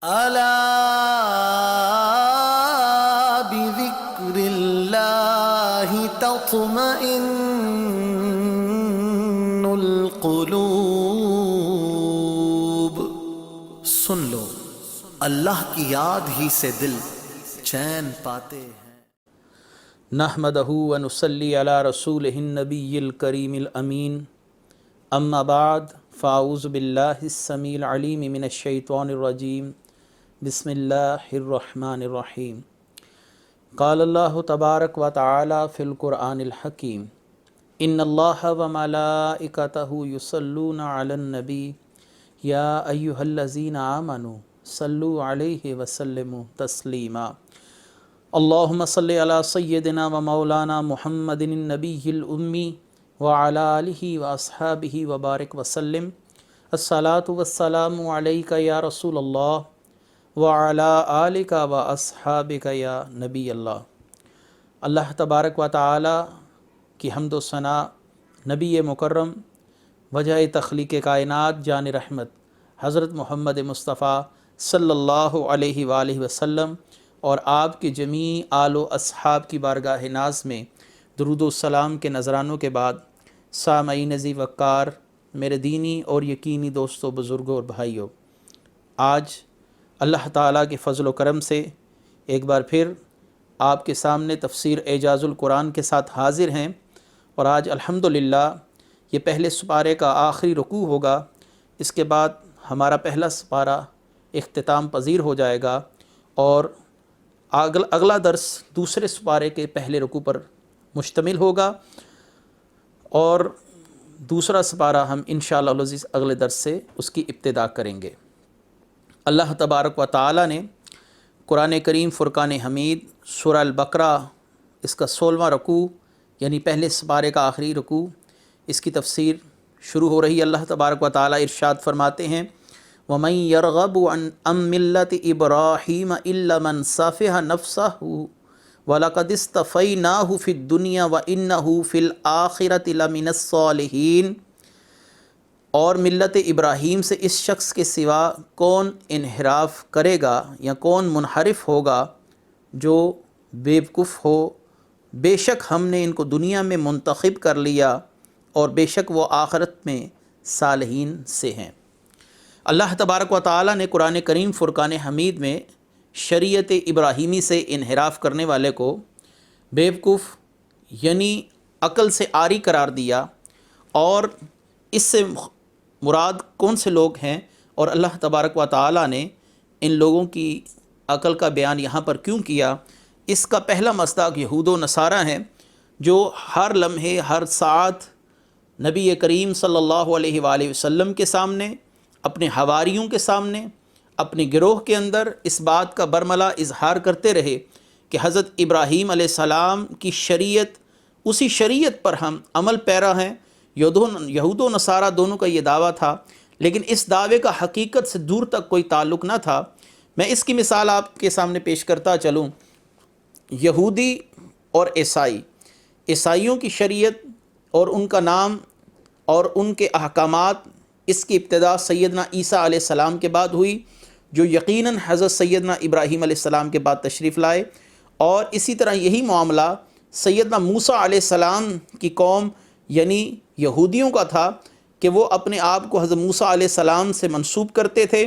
ألا بذكر الله تطمئن القلوب۔ سن لو، اللہ کی یاد ہی سے دل چین پاتے ہیں۔ نحمدہ ونصلی علی رسولہ النبی الکریم الامین، اما بعد فاعوذ باللہ السمیع العلیم من الشیطان الرجیم، بسم اللہ الرحمن الرحیم۔ قال اللہ تبارک و تعالی فی القرآن الحکیم، ان اللہ وملائکتہ یصلون علی النبی یا ایہا الذین آمنوا صلوا علیہ وسلموا تسلیما۔ اللہم صلی علی سیدنا و مولانا محمد النبی الامی وعلی آلہ واصحابہ وبارک وسلم۔ الصلاۃ والسلام علیک یا رسول اللہ وعلی آلک واصحابک یا نبی اللہ۔ اللہ تبارک و تعالی کی حمد و ثنا، نبی مکرم وجہ تخلیق کائنات جان رحمت حضرت محمد مصطفیٰ صلی اللہ علیہ وآلہ وسلم اور آپ کے جمیع آل و اصحاب کی بارگاہ ناز میں درود و سلام کے نذرانوں کے بعد، سامعین عزیز وقار، میرے دینی اور یقینی دوستوں، بزرگوں اور بھائیوں، آج اللہ تعالیٰ کے فضل و کرم سے ایک بار پھر آپ کے سامنے تفسیر اعجاز القرآن کے ساتھ حاضر ہیں، اور آج الحمدللہ یہ پہلے سپارے کا آخری رکوع ہوگا۔ اس کے بعد ہمارا پہلا سپارہ اختتام پذیر ہو جائے گا، اور اگلا درس دوسرے سپارے کے پہلے رکوع پر مشتمل ہوگا، اور دوسرا سپارہ ہم انشاءاللہ العزیز اگلے درس سے اس کی ابتدا کریں گے۔ اللہ تبارک و تعالی نے قرآن کریم فرقان حمید سورہ البقرہ، اس کا 16واں رکوع یعنی پہلے سپارے کا آخری رکوع، اس کی تفسیر شروع ہو رہی ہے۔ اللہ تبارک و تعالی ارشاد فرماتے ہیں، وَمَن يَرْغَبُ عَنْ مِلَّةِ إِبْرَاهِيمَ إِلَّا مَنْ سَفِهَ نَفْسَهُ وَلَقَدِ اصْطَفَيْنَاهُ فِي الدُّنْيَا وَإِنَّهُ فِي الْآخِرَةِ لَمِنَ الصَّالِحِينَ۔ اور ملت ابراہیم سے اس شخص کے سوا کون انحراف کرے گا یا کون منحرف ہوگا جو بیوقوف ہو؟ بے شک ہم نے ان کو دنیا میں منتخب کر لیا، اور بے شک وہ آخرت میں صالحین سے ہیں۔ اللہ تبارک و تعالی نے قرآن کریم فرقان حمید میں شریعت ابراہیمی سے انحراف کرنے والے کو بیوقوف یعنی عقل سے عاری قرار دیا، اور اس سے مراد کون سے لوگ ہیں، اور اللہ تبارک و تعالی نے ان لوگوں کی عقل کا بیان یہاں پر کیوں کیا؟ اس کا پہلا مصداق یہود و نصارہ ہیں، جو ہر لمحے ہر ساعت نبی کریم صلی اللہ علیہ وآلہ وسلم کے سامنے، اپنے حواریوں کے سامنے، اپنے گروہ کے اندر اس بات کا برملا اظہار کرتے رہے کہ حضرت ابراہیم علیہ السلام کی شریعت، اسی شریعت پر ہم عمل پیرا ہیں۔ یہود و نصارہ دونوں کا یہ دعویٰ تھا، لیکن اس دعوے کا حقیقت سے دور تک کوئی تعلق نہ تھا۔ میں اس کی مثال آپ کے سامنے پیش کرتا چلوں۔ یہودی اور عیسائیوں کی شریعت اور ان کا نام اور ان کے احکامات، اس کی ابتدا سیدنا عیسیٰ علیہ السلام کے بعد ہوئی، جو یقیناً حضرت سیدنا ابراہیم علیہ السلام کے بعد تشریف لائے، اور اسی طرح یہی معاملہ سیدنا موسیٰ علیہ السلام کی قوم یعنی یہودیوں کا تھا کہ وہ اپنے آپ کو حضرت موسیٰ علیہ السلام سے منسوب کرتے تھے،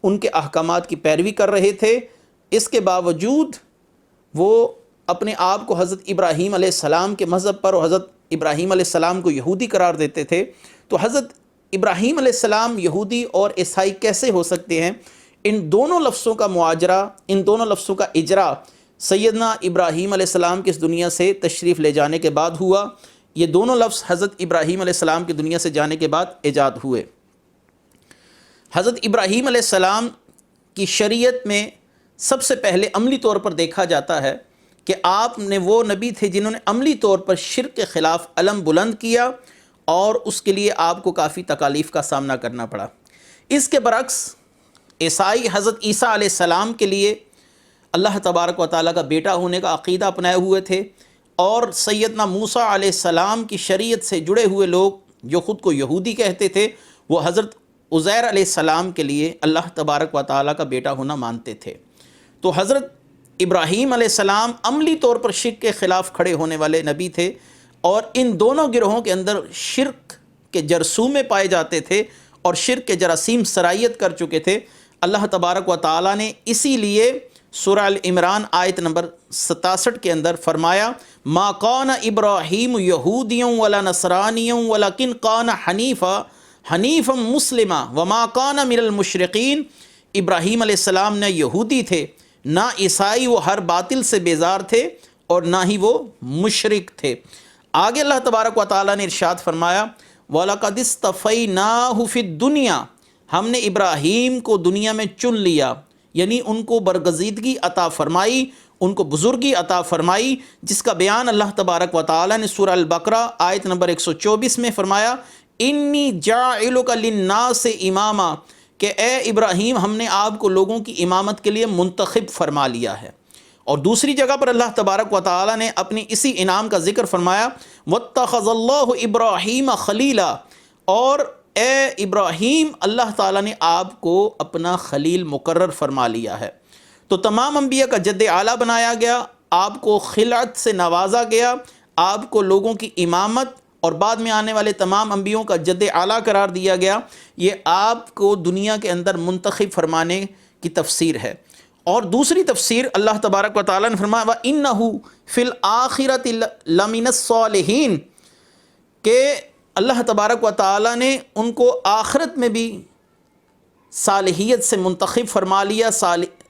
ان کے احکامات کی پیروی کر رہے تھے۔ اس کے باوجود وہ اپنے آپ کو حضرت ابراہیم علیہ السلام کے مذہب پر اور حضرت ابراہیم علیہ السلام کو یہودی قرار دیتے تھے۔ تو حضرت ابراہیم علیہ السلام یہودی اور عیسائی کیسے ہو سکتے ہیں؟ ان دونوں لفظوں کا معاجرہ، ان دونوں لفظوں کا اجرا سیدنا ابراہیم علیہ السلام کی اس دنیا سے تشریف لے جانے کے بعد ہوا۔ یہ دونوں لفظ حضرت ابراہیم علیہ السلام کی دنیا سے جانے کے بعد ایجاد ہوئے۔ حضرت ابراہیم علیہ السلام کی شریعت میں سب سے پہلے عملی طور پر دیکھا جاتا ہے کہ آپ نے وہ نبی تھے جنہوں نے عملی طور پر شرک کے خلاف علم بلند کیا، اور اس کے لیے آپ کو کافی تکالیف کا سامنا کرنا پڑا۔ اس کے برعکس عیسائی حضرت عیسیٰ علیہ السلام کے لیے اللہ تبارک و تعالیٰ کا بیٹا ہونے کا عقیدہ اپنائے ہوئے تھے، اور سیدنا موسیٰ علیہ السلام کی شریعت سے جڑے ہوئے لوگ جو خود کو یہودی کہتے تھے، وہ حضرت عزیر علیہ السلام کے لیے اللہ تبارک و تعالیٰ کا بیٹا ہونا مانتے تھے۔ تو حضرت ابراہیم علیہ السلام عملی طور پر شرک کے خلاف کھڑے ہونے والے نبی تھے، اور ان دونوں گروہوں کے اندر شرک کے جرثومے پائے جاتے تھے اور شرک کے جراثیم سرایت کر چکے تھے۔ اللہ تبارک و تعالیٰ نے اسی لیے سورہ العمران آیت نمبر 67 کے اندر فرمایا ما کان ابراہیم یہودیوں ولا نصرانیوں ولکن کان حنیفا مسلما وما کان من المشرقین۔ ابراہیم علیہ السلام نہ یہودی تھے نہ عیسائی، وہ ہر باطل سے بیزار تھے اور نہ ہی وہ مشرک تھے۔ آگے اللہ تبارک و تعالیٰ نے ارشاد فرمایا وَلَقَدِ اسْتَفَيْنَاهُ فِي الدُّنْيَا، ہم نے ابراہیم کو دنیا میں چن لیا، یعنی ان کو برگزیدگی عطا فرمائی، ان کو بزرگی عطا فرمائی، جس کا بیان اللہ تبارک و تعالیٰ نے سورہ البقرہ آیت نمبر 124 میں فرمایا انی جاعلک للناس اماما، کہ اے ابراہیم ہم نے آپ کو لوگوں کی امامت کے لیے منتخب فرما لیا ہے۔ اور دوسری جگہ پر اللہ تبارک و تعالیٰ نے اپنی اسی انعام کا ذکر فرمایا وَاتَّخَذَ اللَّهُ إِبْرَاهِيمَ خَلِيلًا، اور اے ابراہیم اللہ تعالیٰ نے آپ کو اپنا خلیل مقرر فرما لیا ہے۔ تو تمام انبیاء کا جد اعلیٰ بنایا گیا، آپ کو خلعت سے نوازا گیا، آپ کو لوگوں کی امامت اور بعد میں آنے والے تمام انبیاءوں کا جد اعلیٰ قرار دیا گیا۔ یہ آپ کو دنیا کے اندر منتخب فرمانے کی تفسیر ہے۔ اور دوسری تفسیر اللہ تبارک و تعالیٰ نے فرمایا وَإِنَّهُ فِي الْآخِرَةِ لَمِنَ الصَّالِحِينَ، کہ اللہ تبارک و تعالیٰ نے ان کو آخرت میں بھی صالحیت سے منتخب فرما لیا،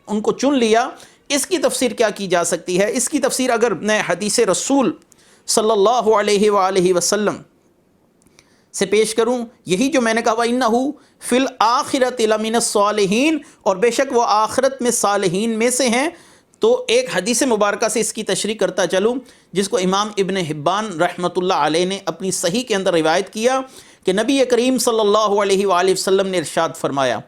ان کو چن لیا۔ اس کی تفسیر کیا کی جا سکتی ہے؟ اس کی تفسیر اگر میں حدیث رسول صلی اللہ علیہ وآلہ وسلم سے پیش کروں، یہی جو میں نے کہا وَإِنَّهُ فِي الْآخِرَةِ لَمِنَ الصَّالِحِينَ، اور بے شک وہ آخرت میں صالحین میں سے ہیں، تو ایک حدیث مبارکہ سے اس کی تشریح کرتا چلوں، جس کو امام ابن حبان رحمۃ اللہ علیہ نے اپنی صحیح کے اندر روایت کیا کہ نبی کریم صلی اللہ علیہ وآلہ وسلم نے ارشاد فرمایا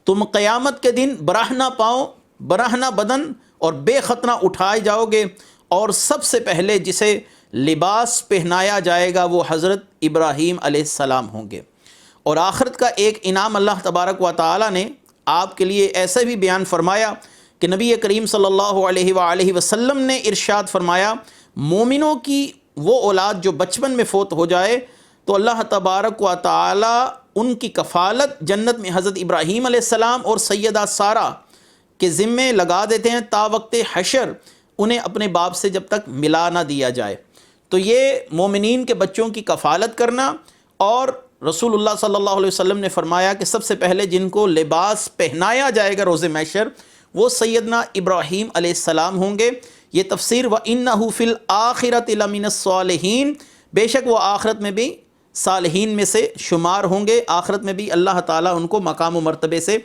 تم قیامت کے دن برہنہ پاؤں، برہنہ بدن اور بے ختنہ اٹھائے جاؤ گے، اور سب سے پہلے جسے لباس پہنایا جائے گا وہ حضرت ابراہیم علیہ السلام ہوں گے۔ اور آخرت کا ایک انعام اللہ تبارک و تعالیٰ نے آپ کے لیے ایسے بھی بیان فرمایا کہ نبی کریم صلی اللہ علیہ وآلہ وسلم نے ارشاد فرمایا مومنوں کی وہ اولاد جو بچپن میں فوت ہو جائے تو اللہ تبارک و تعالیٰ ان کی کفالت جنت میں حضرت ابراہیم علیہ السلام اور سیدہ سارہ کے ذمے لگا دیتے ہیں تا وقت حشر انہیں اپنے باپ سے جب تک ملا نہ دیا جائے۔ تو یہ مومنین کے بچوں کی کفالت کرنا، اور رسول اللہ صلی اللہ علیہ وسلم نے فرمایا کہ سب سے پہلے جن کو لباس پہنایا جائے گا روز محشر وہ سیدنا ابراہیم علیہ السلام ہوں گے۔ یہ تفسیر وَإِنَّهُ فِي الْآخِرَةِ لَمِنَ الصَّالِحِينَ، بے شک وہ آخرت میں بھی صالحین میں سے شمار ہوں گے، آخرت میں بھی اللہ تعالیٰ ان کو مقام و مرتبے سے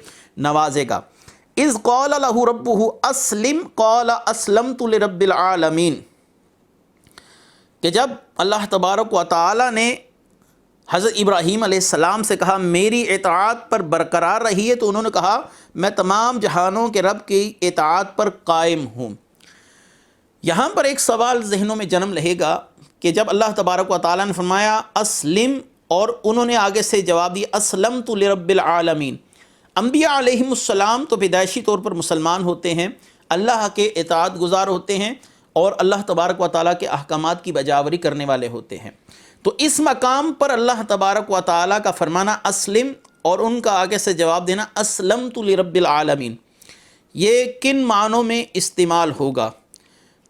نوازے گا۔ اِذْ قَالَ لَهُ رَبُّهُ أَسْلِمْ قَالَ أَسْلَمْتُ لِرَبِّ الْعَالَمِينَ، کہ جب اللہ تبارک و تعالیٰ نے حضرت ابراہیم علیہ السلام سے کہا میری اطاعت پر برقرار رہیے، تو انہوں نے کہا میں تمام جہانوں کے رب کی اطاعت پر قائم ہوں۔ یہاں پر ایک سوال ذہنوں میں جنم لے گا کہ جب اللہ تبارک و تعالیٰ نے فرمایا اسلم اور انہوں نے آگے سے جواب دیا اسلمت لرب العالمین، انبیاء علیہم السلام تو پیدائشی طور پر مسلمان ہوتے ہیں، اللہ کے اطاعت گزار ہوتے ہیں اور اللہ تبارک و تعالیٰ کے احکامات کی بجاوری کرنے والے ہوتے ہیں۔ تو اس مقام پر اللہ تبارک و تعالیٰ کا فرمانا اسلم اور ان کا آگے سے جواب دینا اسلمت لرب العالمین، یہ کن معنوں میں استعمال ہوگا؟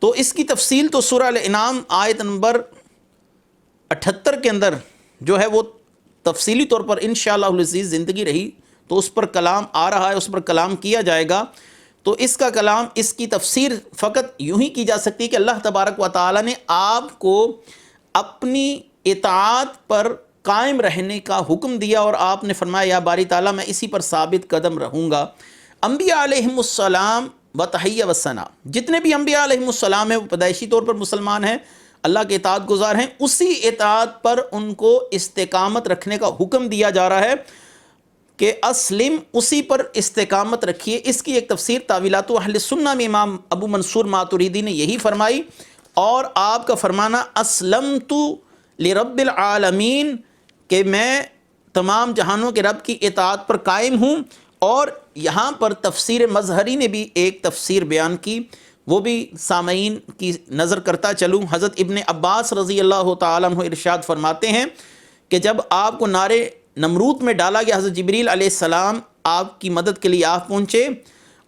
تو اس کی تفصیل تو سورہ الانعام آیت نمبر 78 کے اندر جو ہے وہ تفصیلی طور پر انشاءاللہ العزیز زندگی رہی تو اس پر کلام آ رہا ہے، اس پر کلام کیا جائے گا۔ تو اس کا کلام، اس کی تفسیر فقط یوں ہی کی جا سکتی ہے کہ اللہ تبارک و تعالیٰ نے آپ کو اپنی اطاعت پر قائم رہنے کا حکم دیا اور آپ نے فرمایا یا باری تعالیٰ میں اسی پر ثابت قدم رہوں گا۔ انبیاء علیہم السلام و تحیہ و ثنا، جتنے بھی انبیاء علیہم السلام ہیں وہ پیدائشی طور پر مسلمان ہیں، اللہ کے اطاعت گزار ہیں، اسی اطاعت پر ان کو استقامت رکھنے کا حکم دیا جا رہا ہے کہ اسلم، اسی پر استقامت رکھیے۔ اس کی ایک تفسیر تاویلات اہل سنہ میں امام ابو منصور ماتوریدی نے یہی فرمائی، اور آپ کا فرمانا اسلمت لرب العالمین کہ میں تمام جہانوں کے رب کی اطاعت پر قائم ہوں۔ اور یہاں پر تفسیر مظہری نے بھی ایک تفسیر بیان کی، وہ بھی سامعین کی نظر کرتا چلوں۔ حضرت ابن عباس رضی اللہ تعالیٰ عنہ ارشاد فرماتے ہیں کہ جب آپ کو نار نمرود میں ڈالا گیا، حضرت جبریل علیہ السلام آپ کی مدد کے لیے آپ پہنچے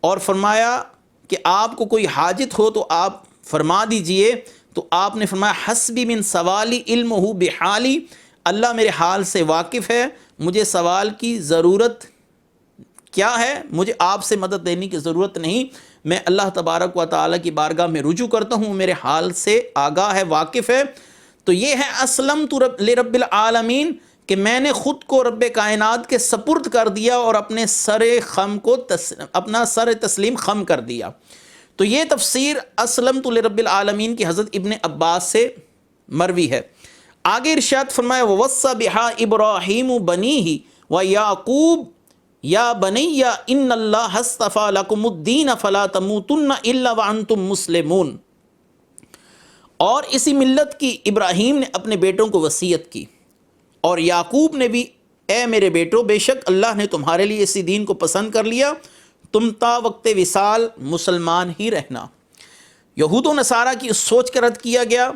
اور فرمایا کہ آپ کو کوئی حاجت ہو تو آپ فرما دیجئے، تو آپ نے فرمایا حسبی من سوالی علمہ بحالی، اللہ میرے حال سے واقف ہے، مجھے سوال کی ضرورت کیا ہے، مجھے آپ سے مدد لینے کی ضرورت نہیں، میں اللہ تبارک و تعالیٰ کی بارگاہ میں رجوع کرتا ہوں، میرے حال سے آگاہ ہے، واقف ہے۔ تو یہ ہے اسلمت لرب العالمین، کہ میں نے خود کو رب کائنات کے سپرد کر دیا اور اپنے اپنا سر تسلیم خم کر دیا۔ تو یہ تفسیر اسلمت لرب العالمین کی حضرت ابن عباس سے مروی ہے۔ آگے ارشاد فرمایا ووصى بها ابراہیم بنیہ ویعقوب یا بنی ان اللہ اصطفى لکم الدین فلا تموتن الا وانتم مسلمون۔ اور اسی ملت کی ابراہیم نے اپنے بیٹوں کو وصیت کی، اور یعقوب نے بھی، اے میرے بیٹو، بے شک اللہ نے تمہارے لیے اسی دین کو پسند کر لیا، تم تا وقت وصال مسلمان ہی رہنا۔ یہود و نصارہ کی اس سوچ کا رد کیا گیا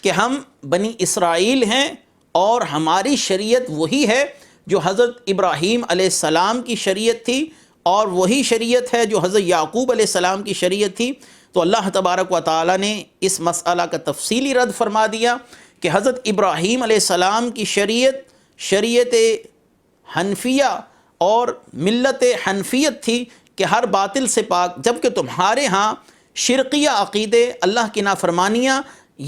کہ ہم بنی اسرائیل ہیں اور ہماری شریعت وہی ہے جو حضرت ابراہیم علیہ السلام کی شریعت تھی، اور وہی شریعت ہے جو حضرت یعقوب علیہ السلام کی شریعت تھی۔ تو اللہ تبارک و تعالیٰ نے اس مسئلہ کا تفصیلی رد فرما دیا کہ حضرت ابراہیم علیہ السلام کی شریعت حنفیہ اور ملت حنفیت تھی کہ ہر باطل سے پاک، جبکہ تمہارے ہاں شرقیہ عقیدے، اللہ کی نافرمانیاں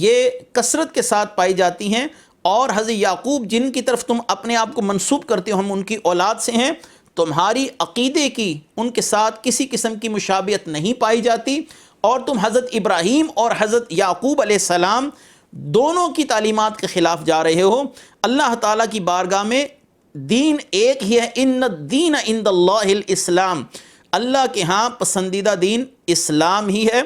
یہ کثرت کے ساتھ پائی جاتی ہیں، اور حضرت یعقوب جن کی طرف تم اپنے آپ کو منسوب کرتے ہو، ہم ان کی اولاد سے ہیں، تمہاری عقیدے کی ان کے ساتھ کسی قسم کی مشابہت نہیں پائی جاتی، اور تم حضرت ابراہیم اور حضرت یعقوب علیہ السلام دونوں کی تعلیمات کے خلاف جا رہے ہو۔ اللہ تعالیٰ کی بارگاہ میں دین ایک ہی ہے، ان الدین عند اللہ الاسلام، اللہ کے ہاں پسندیدہ دین اسلام ہی ہے۔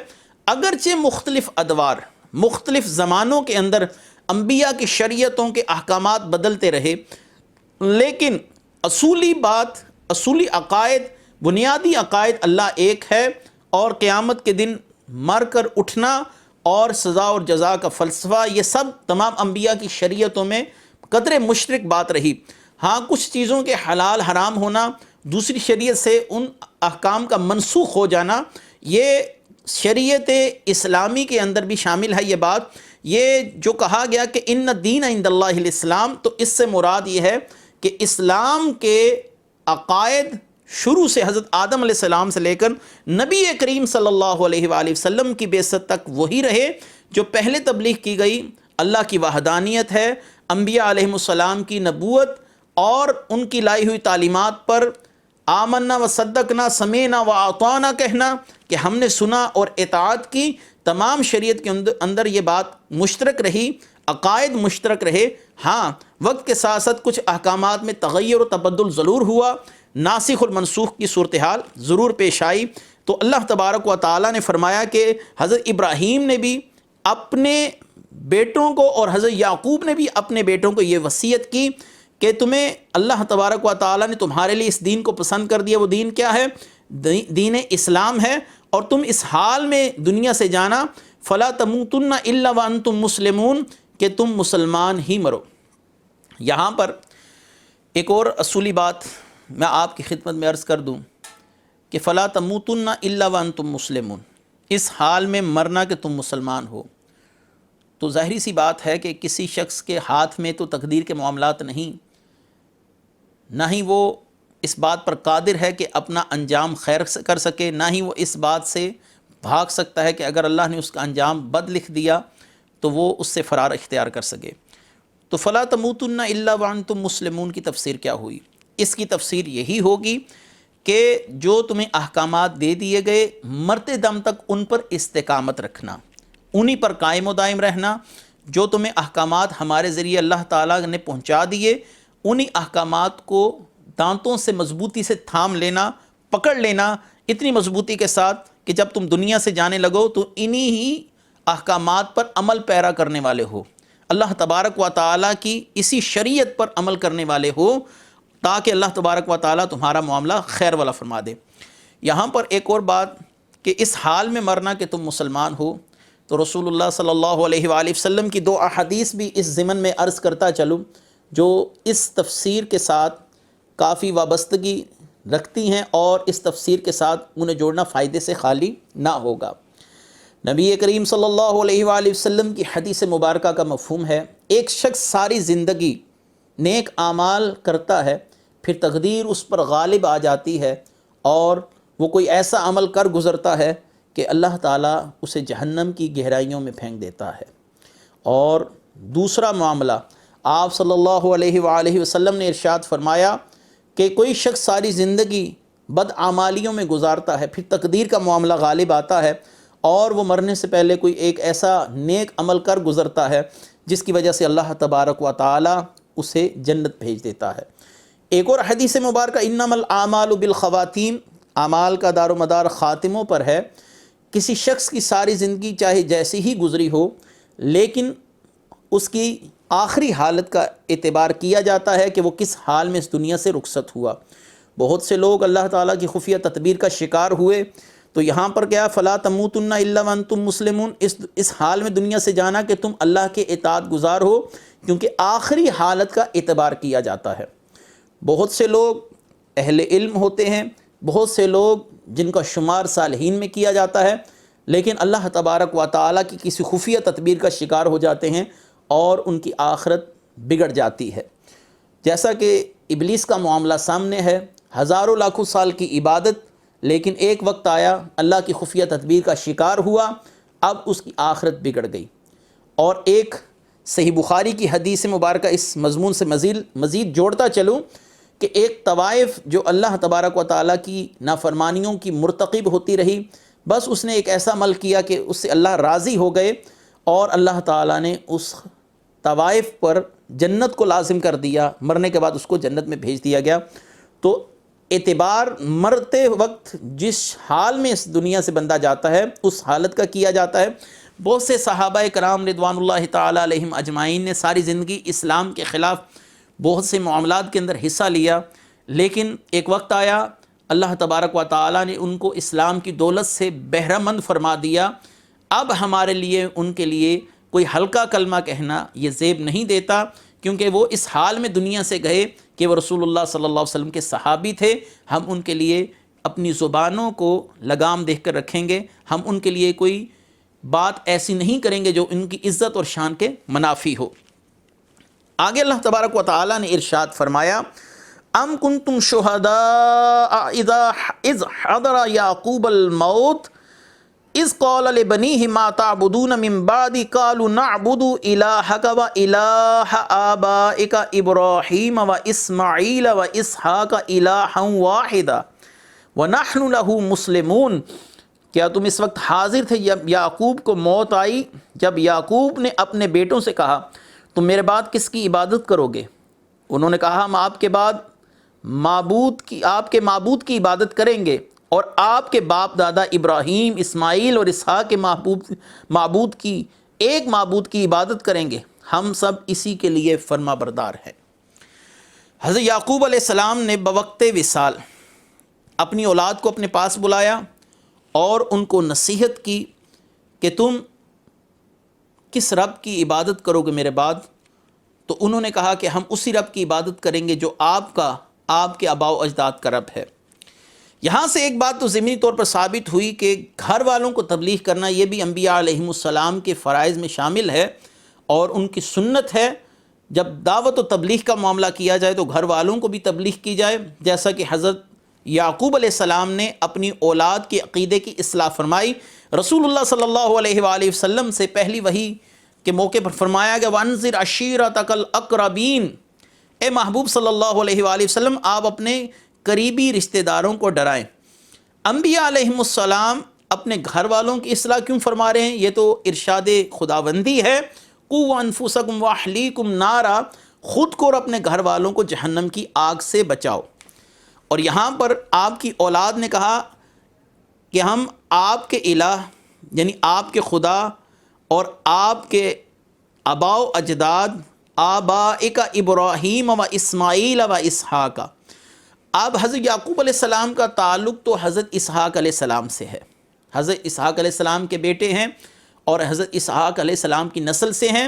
اگرچہ مختلف ادوار، مختلف زمانوں کے اندر انبیاء کی شریعتوں کے احکامات بدلتے رہے، لیکن اصولی بات، اصولی عقائد، بنیادی عقائد اللہ ایک ہے، اور قیامت کے دن مر کر اٹھنا اور سزا اور جزا کا فلسفہ، یہ سب تمام انبیاء کی شریعتوں میں قدر مشترک بات رہی۔ ہاں کچھ چیزوں کے حلال حرام ہونا، دوسری شریعت سے ان احکام کا منسوخ ہو جانا، یہ شریعت اسلامی کے اندر بھی شامل ہے۔ یہ بات، یہ جو کہا گیا کہ ان الدین عند اللہ الاسلام، تو اس سے مراد یہ ہے کہ اسلام کے عقائد شروع سے حضرت آدم علیہ السلام سے لے کر نبی کریم صلی اللہ علیہ وآلہ وسلم کی بعثت تک وہی رہے جو پہلے تبلیغ کی گئی۔ اللہ کی وحدانیت ہے، انبیاء علیہ السلام کی نبوت اور ان کی لائی ہوئی تعلیمات پر آمنا و صدقنا سمینا و اطعنا کہنا کہ ہم نے سنا اور اطاعت کی، تمام شریعت کے اندر یہ بات مشترک رہی، عقائد مشترک رہے۔ ہاں وقت کے ساتھ ساتھ کچھ احکامات میں تغیر و تبدل ضرور ہوا، ناسخ المنسوخ کی صورتحال ضرور پیش آئی۔ تو اللہ تبارک و تعالیٰ نے فرمایا کہ حضرت ابراہیم نے بھی اپنے بیٹوں کو اور حضرت یعقوب نے بھی اپنے بیٹوں کو یہ وصیت کی کہ تمہیں اللہ تبارک و تعالیٰ نے تمہارے لیے اس دین کو پسند کر دیا۔ وہ دین کیا ہے؟ دین اسلام ہے، اور تم اس حال میں دنیا سے جانا فلا تموتن الا وانتم مسلمون، کہ تم مسلمان ہی مرو۔ یہاں پر ایک اور اصولی بات میں آپ کی خدمت میں عرض کر دوں کہ فلا تموتن الا وانتم مسلمون، اس حال میں مرنا کہ تم مسلمان ہو۔ تو ظاہری سی بات ہے کہ کسی شخص کے ہاتھ میں تو تقدیر کے معاملات نہیں، نہ ہی وہ اس بات پر قادر ہے کہ اپنا انجام خیر کر سکے، نہ ہی وہ اس بات سے بھاگ سکتا ہے کہ اگر اللہ نے اس کا انجام بد لکھ دیا تو وہ اس سے فرار اختیار کر سکے۔ تو فلا تموتن الا وانتم مسلمون کی تفسیر کیا ہوئی؟ اس کی تفسیر یہی ہوگی کہ جو تمہیں احکامات دے دیے گئے، مرتے دم تک ان پر استقامت رکھنا، انہی پر قائم و دائم رہنا۔ جو تمہیں احکامات ہمارے ذریعے اللہ تعالیٰ نے پہنچا دیے، انہی احکامات کو دانتوں سے مضبوطی سے تھام لینا، پکڑ لینا، اتنی مضبوطی کے ساتھ کہ جب تم دنیا سے جانے لگو تو انہی ہی احکامات پر عمل پیرا کرنے والے ہو، اللہ تبارک و تعالیٰ کی اسی شریعت پر عمل کرنے والے ہو۔ تاکہ اللہ تبارک و تعالیٰ تمہارا معاملہ خیر والا فرما دے۔ یہاں پر ایک اور بات کہ اس حال میں مرنا کہ تم مسلمان ہو، تو رسول اللہ صلی اللہ علیہ وآلہ وسلم کی 2 احادیث بھی اس ضمن میں عرض کرتا چلوں جو اس تفسیر کے ساتھ کافی وابستگی رکھتی ہیں، اور اس تفسیر کے ساتھ انہیں جوڑنا فائدے سے خالی نہ ہوگا۔ نبی کریم صلی اللہ علیہ وآلہ وسلم کی حدیث مبارکہ کا مفہوم ہے، ایک شخص ساری زندگی نیک اعمال کرتا ہے، پھر تقدیر اس پر غالب آ جاتی ہے اور وہ کوئی ایسا عمل کر گزرتا ہے کہ اللہ تعالیٰ اسے جہنم کی گہرائیوں میں پھینک دیتا ہے۔ اور دوسرا معاملہ، آپ صلی اللہ علیہ وآلہ وسلم نے ارشاد فرمایا کہ کوئی شخص ساری زندگی بدعمالیوں میں گزارتا ہے، پھر تقدیر کا معاملہ غالب آتا ہے اور وہ مرنے سے پہلے کوئی ایک ایسا نیک عمل کر گزرتا ہے جس کی وجہ سے اللہ تبارک و تعالیٰ اسے جنت بھیج دیتا ہے۔ ایک اور حدیث مبارکہ انما الاعمال بالخواتیم، اعمال کا دار و مدار خاتموں پر ہے۔ کسی شخص کی ساری زندگی چاہے جیسی ہی گزری ہو، لیکن اس کی آخری حالت کا اعتبار کیا جاتا ہے کہ وہ کس حال میں اس دنیا سے رخصت ہوا۔ بہت سے لوگ اللہ تعالیٰ کی خفیہ تدبیر کا شکار ہوئے، تو یہاں پر کیا فلا تموتن الا وانتم مسلمون، اس حال میں دنیا سے جانا کہ تم اللہ کے اطاعت گزار ہو، کیونکہ آخری حالت کا اعتبار کیا جاتا ہے۔ بہت سے لوگ اہل علم ہوتے ہیں، بہت سے لوگ جن کا شمار صالحین میں کیا جاتا ہے، لیکن اللہ تبارک و تعالیٰ کی کسی خفیہ تدبیر کا شکار ہو جاتے ہیں اور ان کی آخرت بگڑ جاتی ہے۔ جیسا کہ ابلیس کا معاملہ سامنے ہے، ہزاروں لاکھوں سال کی عبادت، لیکن ایک وقت آیا اللہ کی خفیہ تدبیر کا شکار ہوا، اب اس کی آخرت بگڑ گئی۔ اور ایک صحیح بخاری کی حدیث مبارکہ اس مضمون سے مزید جوڑتا چلوں کہ ایک طوائف جو اللہ تبارک و تعالیٰ کی نافرمانیوں کی مرتقب ہوتی رہی، بس اس نے ایک ایسا عمل کیا کہ اس سے اللہ راضی ہو گئے اور اللہ تعالیٰ نے اس طوائف پر جنت کو لازم کر دیا، مرنے کے بعد اس کو جنت میں بھیج دیا گیا۔ تو اعتبار مرتے وقت جس حال میں اس دنیا سے بندہ جاتا ہے اس حالت کا کیا جاتا ہے۔ بہت سے صحابہ کرام رضوان اللہ تعالیٰ علیہم اجمعین نے ساری زندگی اسلام کے خلاف بہت سے معاملات کے اندر حصہ لیا، لیکن ایک وقت آیا اللہ تبارک و تعالیٰ نے ان کو اسلام کی دولت سے بہرہ مند فرما دیا۔ اب ہمارے لیے ان کے لیے کوئی ہلکا کلمہ کہنا یہ زیب نہیں دیتا، کیونکہ وہ اس حال میں دنیا سے گئے کہ وہ رسول اللہ صلی اللہ علیہ وسلم کے صحابی تھے۔ ہم ان کے لیے اپنی زبانوں کو لگام دے کر رکھیں گے، ہم ان کے لیے کوئی بات ایسی نہیں کریں گے جو ان کی عزت اور شان کے منافی ہو۔ آگے اللہ تبارک و تعالیٰ نے ارشاد فرمایا ام کنتم شہداء اذ حضر یعقوب الموت اذ قال لبنیہ ما تعبدون من بعدی قالوا نعبد الہک و الہ آبائک ابراہیم و اسماعیل و اسحاق الہا واحدا ونحن لہ مسلمون۔ کیا تم اس وقت حاضر تھے جب یعقوب کو موت آئی، جب یعقوب نے اپنے بیٹوں سے کہا تم میرے بعد کس کی عبادت کرو گے؟ انہوں نے کہا ہم آپ کے بعد آپ کے معبود کی عبادت کریں گے اور آپ کے باپ دادا ابراہیم، اسماعیل اور اسحاق کے معبود کی ایک معبود کی عبادت کریں گے، ہم سب اسی کے لیے فرما بردار ہیں۔ حضرت یعقوب علیہ السلام نے بوقت وصال اپنی اولاد کو اپنے پاس بلایا اور ان کو نصیحت کی کہ تم کس رب کی عبادت کرو گے میرے بعد؟ تو انہوں نے کہا کہ ہم اسی رب کی عبادت کریں گے جو آپ کے آباء و اجداد کا رب ہے۔ یہاں سے ایک بات تو ضمنی طور پر ثابت ہوئی کہ گھر والوں کو تبلیغ کرنا یہ بھی انبیاء علیہم السلام کے فرائض میں شامل ہے اور ان کی سنت ہے۔ جب دعوت و تبلیغ کا معاملہ کیا جائے تو گھر والوں کو بھی تبلیغ کی جائے، جیسا کہ حضرت یعقوب علیہ السلام نے اپنی اولاد کے عقیدے کی اصلاح فرمائی۔ رسول اللہ صلی اللہ علیہ وآلہ وسلم سے پہلی وحی کے موقع پر فرمایا گیا وَأَنذِرْ عَشِيرَتَكَ الْأَقْرَبِينَ، اے محبوب صلی اللہ علیہ وآلہ وسلم آپ اپنے قریبی رشتہ داروں کو ڈرائیں۔ انبیاء علیہم السلام اپنے گھر والوں کی اصلاح کیوں فرما رہے ہیں؟ یہ تو ارشاد خداوندی ہے، قُوُّ أَنفُسَكُمْ وَأَهْلِيكُمْ نَارًا، خود کو اور اپنے گھر والوں کو جہنم کی آگ سے بچاؤ۔ اور یہاں پر آپ کی اولاد نے کہا کہ ہم آپ کے الہ یعنی آپ کے خدا اور آپ کے آباء و اجداد، آبائک ابراہیم و اسماعیل و اسحاق۔ اب حضرت یعقوب علیہ السلام کا تعلق تو حضرت اسحاق علیہ السلام سے ہے، حضرت اسحاق علیہ السلام کے بیٹے ہیں اور حضرت اسحاق علیہ السلام کی نسل سے ہیں،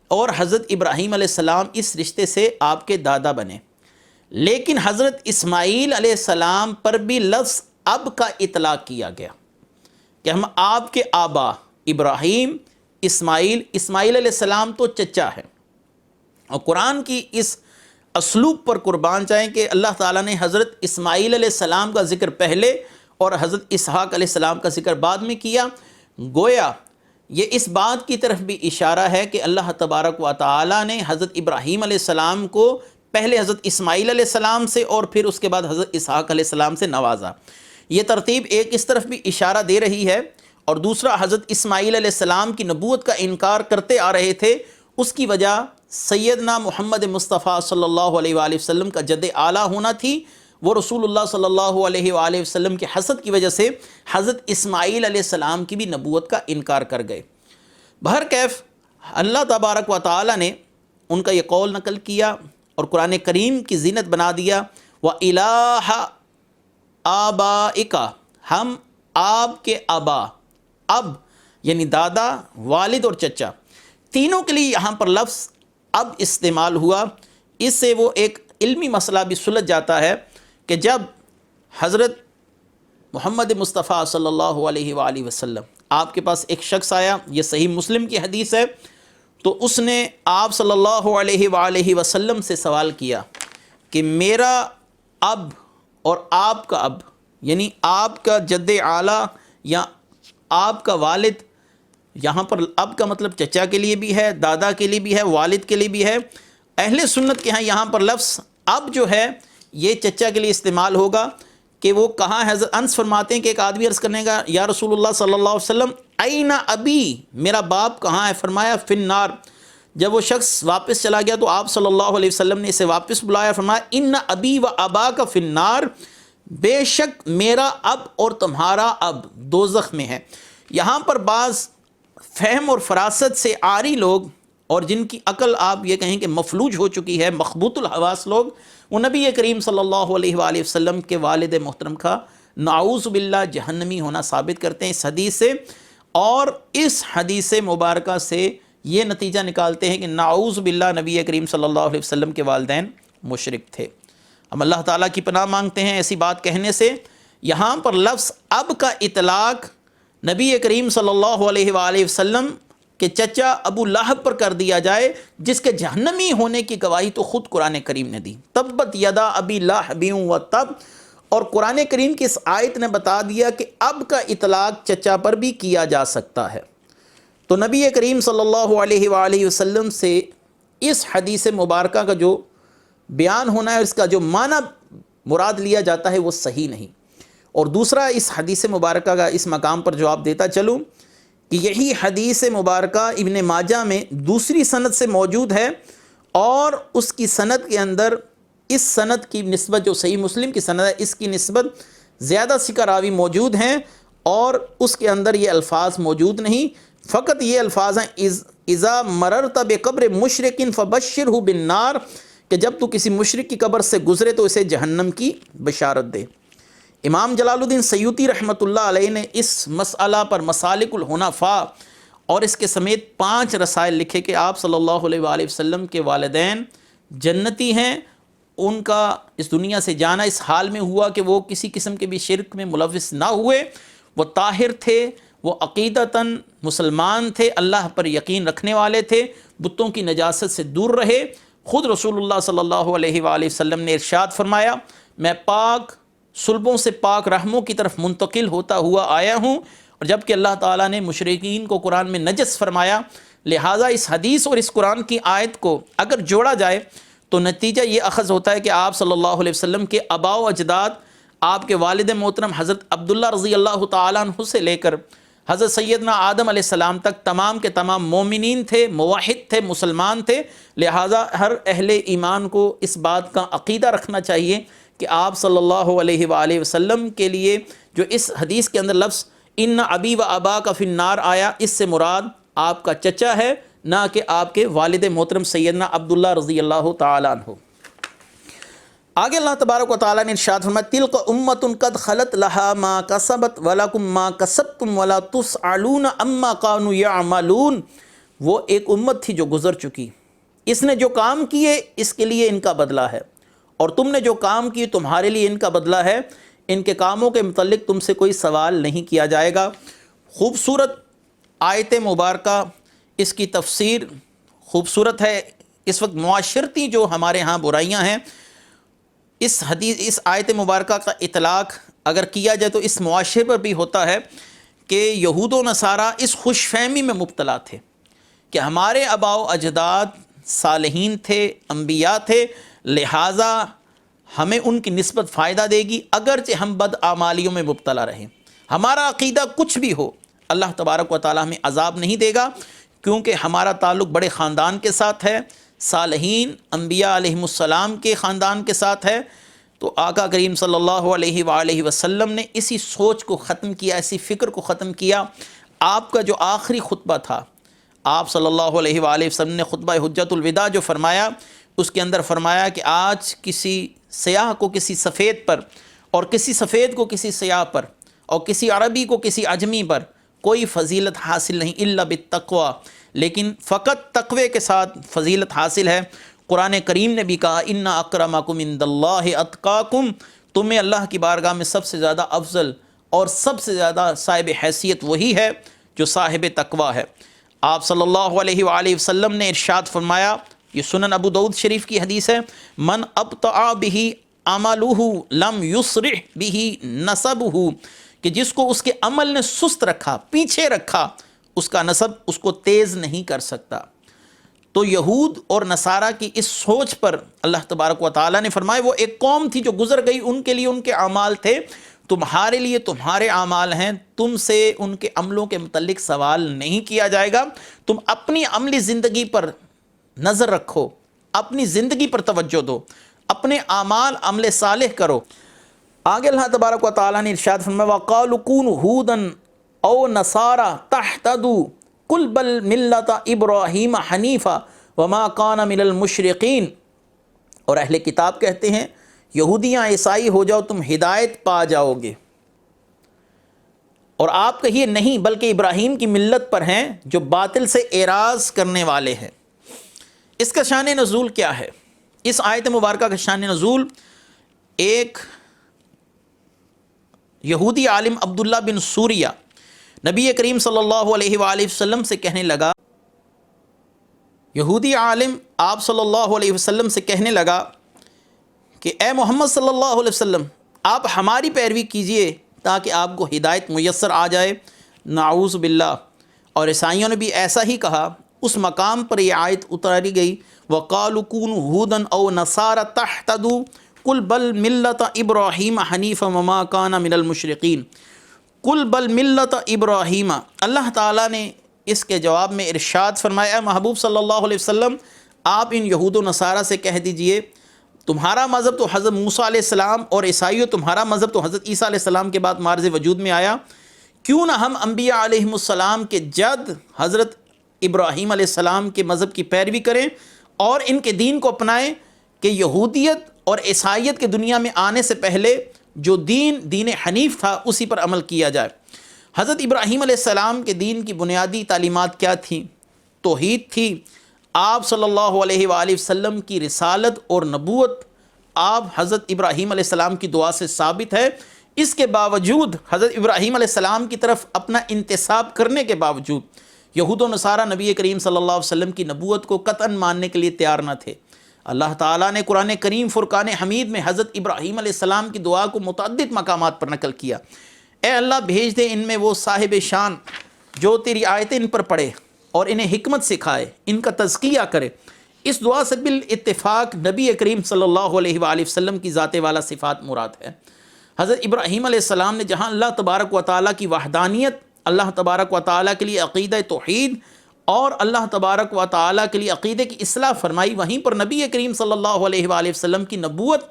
اور حضرت ابراہیم علیہ السلام اس رشتے سے آپ کے دادا بنے۔ لیکن حضرت اسماعیل علیہ السلام پر بھی لفظ اب کا اطلاق کیا گیا کہ ہم آپ کے آبا ابراہیم، اسماعیل علیہ السلام تو چچا ہے۔ اور قرآن کی اس اسلوب پر قربان جائیں کہ اللہ تعالیٰ نے حضرت اسماعیل علیہ السلام کا ذکر پہلے اور حضرت اسحاق علیہ السلام کا ذکر بعد میں کیا، گویا یہ اس بات کی طرف بھی اشارہ ہے کہ اللہ تبارک و تعالیٰ نے حضرت ابراہیم علیہ السلام کو پہلے حضرت اسماعیل علیہ السلام سے اور پھر اس کے بعد حضرت اسحاق علیہ السلام سے نوازا۔ یہ ترتیب ایک اس طرف بھی اشارہ دے رہی ہے، اور دوسرا حضرت اسماعیل علیہ السلام کی نبوت کا انکار کرتے آ رہے تھے، اس کی وجہ سیدنا محمد مصطفیٰ صلی اللہ علیہ وآلہ وسلم کا جد اعلیٰ ہونا تھی۔ وہ رسول اللہ صلی اللہ علیہ وآلہ وسلم کے حسد کی وجہ سے حضرت اسماعیل علیہ السلام کی بھی نبوت کا انکار کر گئے۔ بہرکیف اللہ تبارک و تعالیٰ نے ان کا یہ قول نقل کیا اور قرآن کریم کی زینت بنا دیا، وَإِلَٰهَ آبَائِكَ، ہم آپ کے آبا، اب یعنی دادا، والد اور چچا، تینوں کے لیے یہاں پر لفظ اب استعمال ہوا۔ اس سے وہ ایک علمی مسئلہ بھی سلجھ جاتا ہے کہ جب حضرت محمد مصطفیٰ صلی اللہ علیہ وآلہ وسلم آپ کے پاس ایک شخص آیا، یہ صحیح مسلم کی حدیث ہے، تو اس نے آپ صلی اللہ علیہ وآلہ وسلم سے سوال کیا کہ میرا اب اور آپ کا اب، یعنی آپ کا جد اعلیٰ یا آپ کا والد، یہاں پر اب کا مطلب چچا کے لیے بھی ہے، دادا کے لیے بھی ہے، والد کے لیے بھی ہے۔ اہل سنت کے ہاں یہاں پر لفظ اب جو ہے یہ چچا کے لیے استعمال ہوگا کہ وہ کہاں ہے۔ حضرت انس فرماتے ہیں کہ ایک آدمی عرض کرنے کا، یا رسول اللہ صلی اللہ علیہ وسلم این ابی، میرا باپ کہاں ہے؟ فرمایا فی النار۔ جب وہ شخص واپس چلا گیا تو آپ صلی اللہ علیہ وسلم نے اسے واپس بلایا، فرمایا ان ابی و اباک فی النار، بے شک میرا اب اور تمہارا اب دوزخ میں ہے۔ یہاں پر بعض فہم اور فراست سے عاری لوگ اور جن کی عقل آپ یہ کہیں کہ مفلوج ہو چکی ہے، مخبوط الحواس لوگ، وہ نبی کریم صلی اللہ علیہ وآلہ وسلم کے والد محترم کا نعوذ باللہ جہنمی ہونا ثابت کرتے ہیں اس حدیث سے، اور اس حدیث مبارکہ سے یہ نتیجہ نکالتے ہیں کہ نعوذ باللہ نبی کریم صلی اللہ علیہ وسلم کے والدین مشرک تھے۔ ہم اللہ تعالیٰ کی پناہ مانگتے ہیں ایسی بات کہنے سے۔ یہاں پر لفظ اب کا اطلاق نبی کریم صلی اللہ علیہ وآلہ وسلم کہ چچا ابو لہب پر کر دیا جائے، جس کے جہنمی ہونے کی گواہی تو خود قرآن کریم نے دی، تبت یدا ابی لہب وتب، اور قرآن کریم کی اس آیت نے بتا دیا کہ اب کا اطلاق چچا پر بھی کیا جا سکتا ہے۔ تو نبی کریم صلی اللہ علیہ وآلہ وسلم سے اس حدیث مبارکہ کا جو بیان ہونا ہے، اس کا جو معنی مراد لیا جاتا ہے وہ صحیح نہیں۔ اور دوسرا اس حدیث مبارکہ کا اس مقام پر جواب دیتا چلوں کہ یہی حدیث مبارکہ ابن ماجہ میں دوسری سند سے موجود ہے، اور اس کی سند کے اندر اس سند کی نسبت جو صحیح مسلم کی سند ہے، اس کی نسبت زیادہ ثقہ راوی موجود ہیں، اور اس کے اندر یہ الفاظ موجود نہیں، فقط یہ الفاظ ہیں اذا مررت بقبر مشرک فبشرہ بالنار، کہ جب تو کسی مشرک کی قبر سے گزرے تو اسے جہنم کی بشارت دے۔ امام جلال الدین سیوطی رحمۃ اللہ علیہ نے اس مسئلہ پر مسالک الحنفاء اور اس کے سمیت 5 رسائل لکھے کہ آپ صلی اللہ علیہ وآلہ وسلم کے والدین جنتی ہیں، ان کا اس دنیا سے جانا اس حال میں ہوا کہ وہ کسی قسم کے بھی شرک میں ملوث نہ ہوئے، وہ طاہر تھے، وہ عقیدتاً مسلمان تھے، اللہ پر یقین رکھنے والے تھے، بتوں کی نجاست سے دور رہے۔ خود رسول اللہ صلی اللہ علیہ وآلہ وسلم نے ارشاد فرمایا، میں پاک صلبوں سے پاک رحموں کی طرف منتقل ہوتا ہوا آیا ہوں، اور جب کہ اللہ تعالیٰ نے مشرکین کو قرآن میں نجس فرمایا، لہٰذا اس حدیث اور اس قرآن کی آیت کو اگر جوڑا جائے تو نتیجہ یہ اخذ ہوتا ہے کہ آپ صلی اللہ علیہ وسلم کے آباء و اجداد، آپ کے والد محترم حضرت عبداللہ رضی اللہ تعالیٰ عنہ سے لے کر حضرت سیدنا آدم علیہ السلام تک تمام کے تمام مومنین تھے، موحد تھے، مسلمان تھے، لہٰذا ہر اہل ایمان کو اس بات کا عقیدہ رکھنا چاہیے کہ آپ صلی اللہ علیہ وآلہ وسلم کے لیے جو اس حدیث کے اندر لفظ ان ابی و ابا کا فی النار آیا، اس سے مراد آپ کا چچا ہے نہ کہ آپ کے والد محترم سیدنا عبداللہ رضی اللہ تعالیٰ عنہ۔ آگے اللہ تبارک و تعالیٰ نے ارشاد فرمایا تلک امۃ قد خلت لہا ما کسبت ولکم ما کسبتم ولا تسألون عما کانوا یعملون۔ وہ ایک امت تھی جو گزر چکی، اس نے جو کام کیے اس کے لیے ان کا بدلہ ہے، اور تم نے جو کام کیے تمہارے لیے ان کا بدلہ ہے، ان کے کاموں کے متعلق تم سے کوئی سوال نہیں کیا جائے گا۔ خوبصورت آیت مبارکہ، اس کی تفسیر خوبصورت ہے۔ اس وقت معاشرتی جو ہمارے ہاں برائیاں ہیں، اس آیت مبارکہ کا اطلاق اگر کیا جائے تو اس معاشرے پر بھی ہوتا ہے کہ یہود و نصارہ اس خوش فہمی میں مبتلا تھے کہ ہمارے آباء و اجداد صالحین تھے، انبیاء تھے، لہٰذا ہمیں ان کی نسبت فائدہ دے گی اگرچہ ہم بد اعمالیوں میں مبتلا رہیں۔ ہمارا عقیدہ کچھ بھی ہو، اللہ تبارک و تعالیٰ ہمیں عذاب نہیں دے گا، کیونکہ ہمارا تعلق بڑے خاندان کے ساتھ ہے، صالحین انبیاء علیہم السلام کے خاندان کے ساتھ ہے۔ تو آقا کریم صلی اللہ علیہ وآلہ وسلم نے اسی سوچ کو ختم کیا، اسی فکر کو ختم کیا۔ آپ کا جو آخری خطبہ تھا، آپ صلی اللہ علیہ وآلہ وسلم نے خطبہ حجت الوداع جو فرمایا، اس کے اندر فرمایا کہ آج کسی سیاہ کو کسی سفید پر، اور کسی سفید کو کسی سیاہ پر، اور کسی عربی کو کسی عجمی پر کوئی فضیلت حاصل نہیں الا بالتقوی، لیکن فقط تقوی کے ساتھ فضیلت حاصل ہے۔ قرآن کریم نے بھی کہا ان اکرمکم عند اللہ اتقاکم، تمہیں اللہ کی بارگاہ میں سب سے زیادہ افضل اور سب سے زیادہ صاحب حیثیت وہی ہے جو صاحب تقوی ہے۔ آپ صلی اللہ علیہ وآلہ وسلم نے ارشاد فرمایا، یہ سنن ابو داؤد شریف کی حدیث ہے، من ابطأ بہ عملہ لم یسرع بہ نسبہ، کہ جس کو اس کے عمل نے سست رکھا، پیچھے رکھا، اس کا نسب اس کو تیز نہیں کر سکتا۔ تو یہود اور نصارہ کی اس سوچ پر اللہ تبارک و تعالیٰ نے فرمایا وہ ایک قوم تھی جو گزر گئی، ان کے لیے ان کے اعمال تھے، تمہارے لیے تمہارے اعمال ہیں، تم سے ان کے عملوں کے متعلق سوال نہیں کیا جائے گا۔ تم اپنی عملی زندگی پر نظر رکھو، اپنی زندگی پر توجہ دو، اپنے اعمال عمل صالح کرو۔ آگے اللہ تبارک و تعالیٰ نے ارشاد فرمایا وَقَالُوا كُونُوا هُودًا أَوْ نَصَارَىٰ تَهْتَدُوا قُلْ بَلْ مِلَّةَ إِبْرَاهِيمَ حَنِيفًا وَمَا كَانَ مِنَ الْمُشْرِقِينَ۔ اور اہل کتاب کہتے ہیں یہودیاں عیسائی ہو جاؤ تم ہدایت پا جاؤ گے، اور آپ کہیے نہیں بلکہ ابراہیم کی ملت پر ہیں جو باطل سے اعراض کرنے والے ہیں۔ اس کا شان نزول کیا ہے؟ اس آیت مبارکہ کا شان نزول ایک یہودی عالم عبداللہ بن سوریہ نبی کریم صلی اللہ علیہ وآلہ وسلم سے کہنے لگا، یہودی عالم آپ صلی اللہ علیہ وسلم سے کہنے لگا کہ اے محمد صلی اللہ علیہ وسلم آپ ہماری پیروی کیجئے تاکہ آپ کو ہدایت میسر آ جائے۔ نعوذ باللہ۔ اور عیسائیوں نے بھی ایسا ہی کہا۔ اس مقام پر یہ آیت اتاری گئی وَقَالُوا كُونُوا هُودًا أَوْ نَصَارَىٰ تَهْتَدُوا قُلْ بَلْ مِلَّةَ إِبْرَاهِيمَ حَنِيفًا وَمَا كَانَ مِنَ الْمُشْرِقِينَ۔ قُلْ بَلْ مِلَّةَ إِبْرَاهِيمَ، اللہ تعالیٰ نے اس کے جواب میں ارشاد فرمایا اے محبوب صلی اللہ علیہ وسلم آپ ان یہود و نصارہ سے کہہ دیجئے تمہارا مذہب تو حضرت موسیٰ علیہ السلام اور عیسائیوں تمہارا مذہب تو حضرت عیسیٰ علیہ السلام کے بعد معرض وجود میں آیا، کیوں نہ ہم انبیاء علیہم السلام کے جد حضرت ابراہیم علیہ السلام کے مذہب کی پیروی کریں اور ان کے دین کو اپنائیں کہ یہودیت اور عیسائیت کے دنیا میں آنے سے پہلے جو دین حنیف تھا اسی پر عمل کیا جائے۔ حضرت ابراہیم علیہ السلام کے دین کی بنیادی تعلیمات کیا تھیں؟ توحید تھی۔ آپ صلی اللہ علیہ وآلہ وسلم کی رسالت اور نبوت آپ حضرت ابراہیم علیہ السلام کی دعا سے ثابت ہے۔ اس کے باوجود حضرت ابراہیم علیہ السلام کی طرف اپنا انتساب کرنے کے باوجود یہود و نصارہ نبی کریم صلی اللہ علیہ وسلم کی نبوت کو قطعاً ماننے کے لیے تیار نہ تھے۔ اللہ تعالیٰ نے قرآن کریم فرقان حمید میں حضرت ابراہیم علیہ السلام کی دعا کو متعدد مقامات پر نقل کیا، اے اللہ بھیج دے ان میں وہ صاحب شان جو تیری آیتیں ان پر پڑھے اور انہیں حکمت سکھائے، ان کا تزکیہ کرے۔ اس دعا سے بالاتفاق نبی کریم صلی اللہ علیہ وآلہ وسلم کی ذات والا صفات مراد ہے۔ حضرت ابراہیم علیہ السلام نے جہاں اللہ تبارک و تعالیٰ کی وحدانیت، اللہ تبارک و تعالیٰ کے لیے عقیدہ توحید اور اللہ تبارک و تعالیٰ کے لیے عقیدے کی اصلاح فرمائی، وہیں پر نبی کریم صلی اللہ علیہ وآلہ وسلم کی نبوت،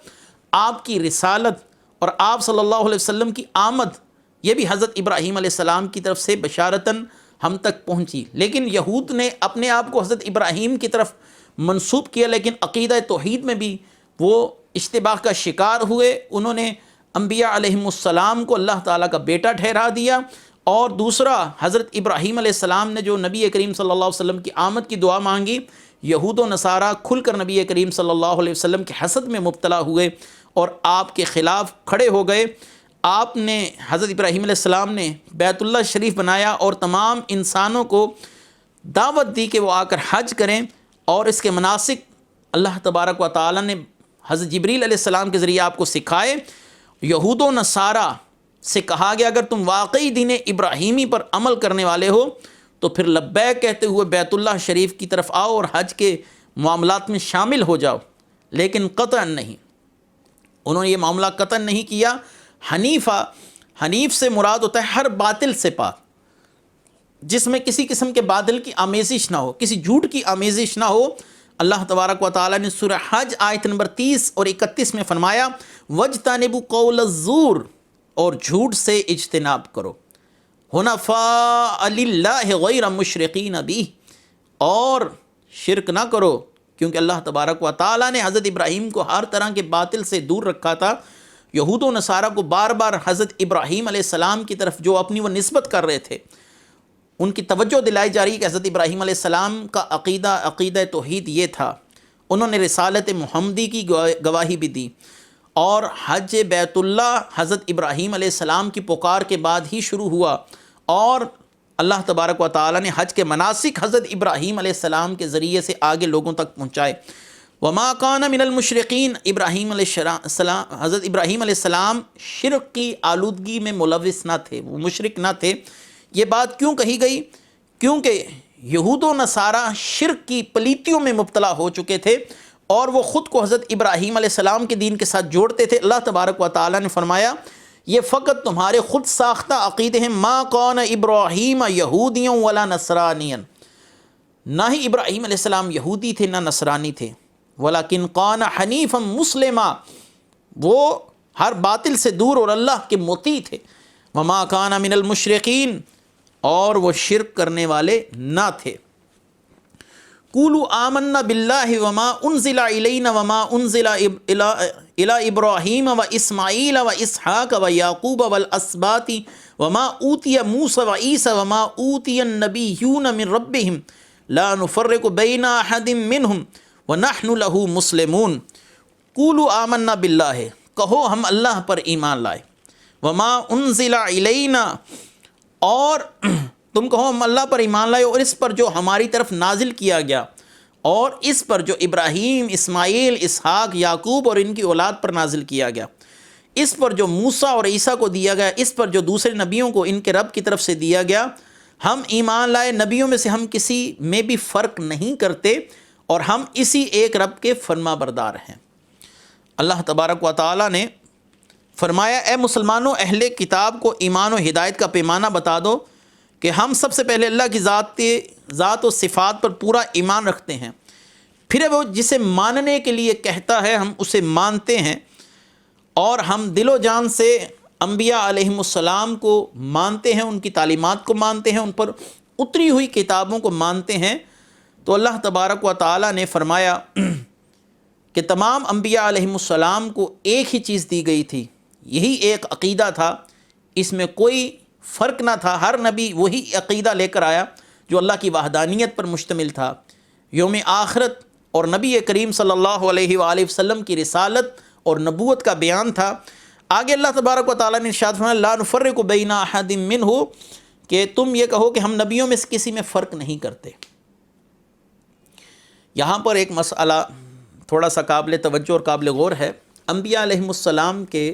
آپ کی رسالت اور آپ صلی اللہ علیہ وسلم کی آمد، یہ بھی حضرت ابراہیم علیہ السلام کی طرف سے بشارتاً ہم تک پہنچی، لیکن یہود نے اپنے آپ کو حضرت ابراہیم کی طرف منسوب کیا، لیکن عقیدہ توحید میں بھی وہ اشتباہ کا شکار ہوئے۔ انہوں نے انبیاء علیہم السلام کو اللہ تعالیٰ کا بیٹا ٹھہرا دیا، اور دوسرا حضرت ابراہیم علیہ السلام نے جو نبی کریم صلی اللہ علیہ وسلم کی آمد کی دعا مانگی، یہود و نصارہ کھل کر نبی کریم صلی اللہ علیہ وسلم کے حسد میں مبتلا ہوئے اور آپ کے خلاف کھڑے ہو گئے۔ آپ نے حضرت ابراہیم علیہ السلام نے بیت اللہ شریف بنایا اور تمام انسانوں کو دعوت دی کہ وہ آ کر حج کریں، اور اس کے مناسک اللہ تبارک و تعالی نے حضرت جبریل علیہ السلام کے ذریعے آپ کو سکھائے۔ یہود و نصارہ سے کہا گیا اگر تم واقعی دین ابراہیمی پر عمل کرنے والے ہو تو پھر لبیک کہتے ہوئے بیت اللہ شریف کی طرف آؤ اور حج کے معاملات میں شامل ہو جاؤ، لیکن قطعاً نہیں، انہوں نے یہ معاملہ قطعاً نہیں کیا۔ حنیف سے مراد ہوتا ہے ہر باطل سے پاک، جس میں کسی قسم کے باطل کی آمیزش نہ ہو، کسی جھوٹ کی آمیزش نہ ہو۔ اللہ تبارک و تعالیٰ نے سورہ حج آیت نمبر 30 اور 31 میں فرمایا وَاجْتَنِبُوا قَوْلَ الزُّورِ، اور جھوٹ سے اجتناب کرو، حنفاء للہ غیر مشرقین بہ، اور شرک نہ کرو، کیونکہ اللہ تبارک و تعالیٰ نے حضرت ابراہیم کو ہر طرح کے باطل سے دور رکھا تھا۔ یہود و نصارہ کو بار بار حضرت ابراہیم علیہ السلام کی طرف جو اپنی وہ نسبت کر رہے تھے، ان کی توجہ دلائی جا رہی ہے کہ حضرت ابراہیم علیہ السلام کا عقیدہ توحید یہ تھا۔ انہوں نے رسالت محمدی کی گواہی بھی دی، اور حج بیت اللہ حضرت ابراہیم علیہ السلام کی پکار کے بعد ہی شروع ہوا، اور اللہ تبارک و تعالی نے حج کے مناسک حضرت ابراہیم علیہ السلام کے ذریعے سے آگے لوگوں تک پہنچائے۔ وما کان من المشرقین، حضرت ابراہیم علیہ السلام شرک کی آلودگی میں ملوث نہ تھے، وہ مشرک نہ تھے۔ یہ بات کیوں کہی گئی؟ کیونکہ یہود و نصارہ شرک کی پلیتیوں میں مبتلا ہو چکے تھے، اور وہ خود کو حضرت ابراہیم علیہ السلام کے دین کے ساتھ جوڑتے تھے۔ اللہ تبارک و تعالی نے فرمایا یہ فقط تمہارے خود ساختہ عقیدے ہیں، ما کان ابراہیم یہودیاں ولا نصرانیاں، نہ ہی ابراہیم علیہ السلام یہودی تھے نہ نصرانی تھے، ولیکن کان حنیفا مسلما، وہ ہر باطل سے دور اور اللہ کے مطیع تھے، وما کان من المشرقین، اور وہ شرک کرنے والے نہ تھے۔ قولوا آمنا باللہ وما انزل الینا وما انزل الی ابراہیم و اسماعیل و اسحاق و یعقوب والاسباط وما اوتی موسیٰ و عیسیٰ وما اوتی النبیون من ربہم لا نفرق بین احد منہم ونحن لہ مسلمون۔ قولوا آمنا باللہ، کہو ہم اللہ پر ایمان لائے، وما انزل الینا، اور تم کہو ہم اللہ پر ایمان لائے اور اس پر جو ہماری طرف نازل کیا گیا، اور اس پر جو ابراہیم، اسماعیل، اسحاق، یعقوب اور ان کی اولاد پر نازل کیا گیا، اس پر جو موسیٰ اور عیسیٰ کو دیا گیا، اس پر جو دوسرے نبیوں کو ان کے رب کی طرف سے دیا گیا، ہم ایمان لائے، نبیوں میں سے ہم کسی میں بھی فرق نہیں کرتے، اور ہم اسی ایک رب کے فرما بردار ہیں۔ اللہ تبارک و تعالی نے فرمایا اے مسلمانوں، اہل کتاب کو ایمان و ہدایت کا پیمانہ بتا دو کہ ہم سب سے پہلے اللہ کی ذات و صفات پر پورا ایمان رکھتے ہیں، پھر وہ جسے ماننے کے لیے کہتا ہے ہم اسے مانتے ہیں، اور ہم دل و جان سے انبیاء علیہم السلام کو مانتے ہیں، ان کی تعلیمات کو مانتے ہیں، ان پر اتری ہوئی کتابوں کو مانتے ہیں۔ تو اللہ تبارک و تعالی نے فرمایا کہ تمام انبیاء علیہم السلام کو ایک ہی چیز دی گئی تھی، یہی ایک عقیدہ تھا، اس میں کوئی فرق نہ تھا، ہر نبی وہی عقیدہ لے کر آیا جو اللہ کی وحدانیت پر مشتمل تھا، یوم آخرت اور نبی کریم صلی اللہ علیہ وآلہ وسلم کی رسالت اور نبوت کا بیان تھا۔ آگے اللہ تبارک و تعالیٰ نے ارشاد فرمایا لا نفرق بین احد منہ، کہ تم یہ کہو کہ ہم نبیوں میں سے کسی میں فرق نہیں کرتے۔ یہاں پر ایک مسئلہ تھوڑا سا قابل توجہ اور قابل غور ہے۔ انبیاء علیہم السلام کے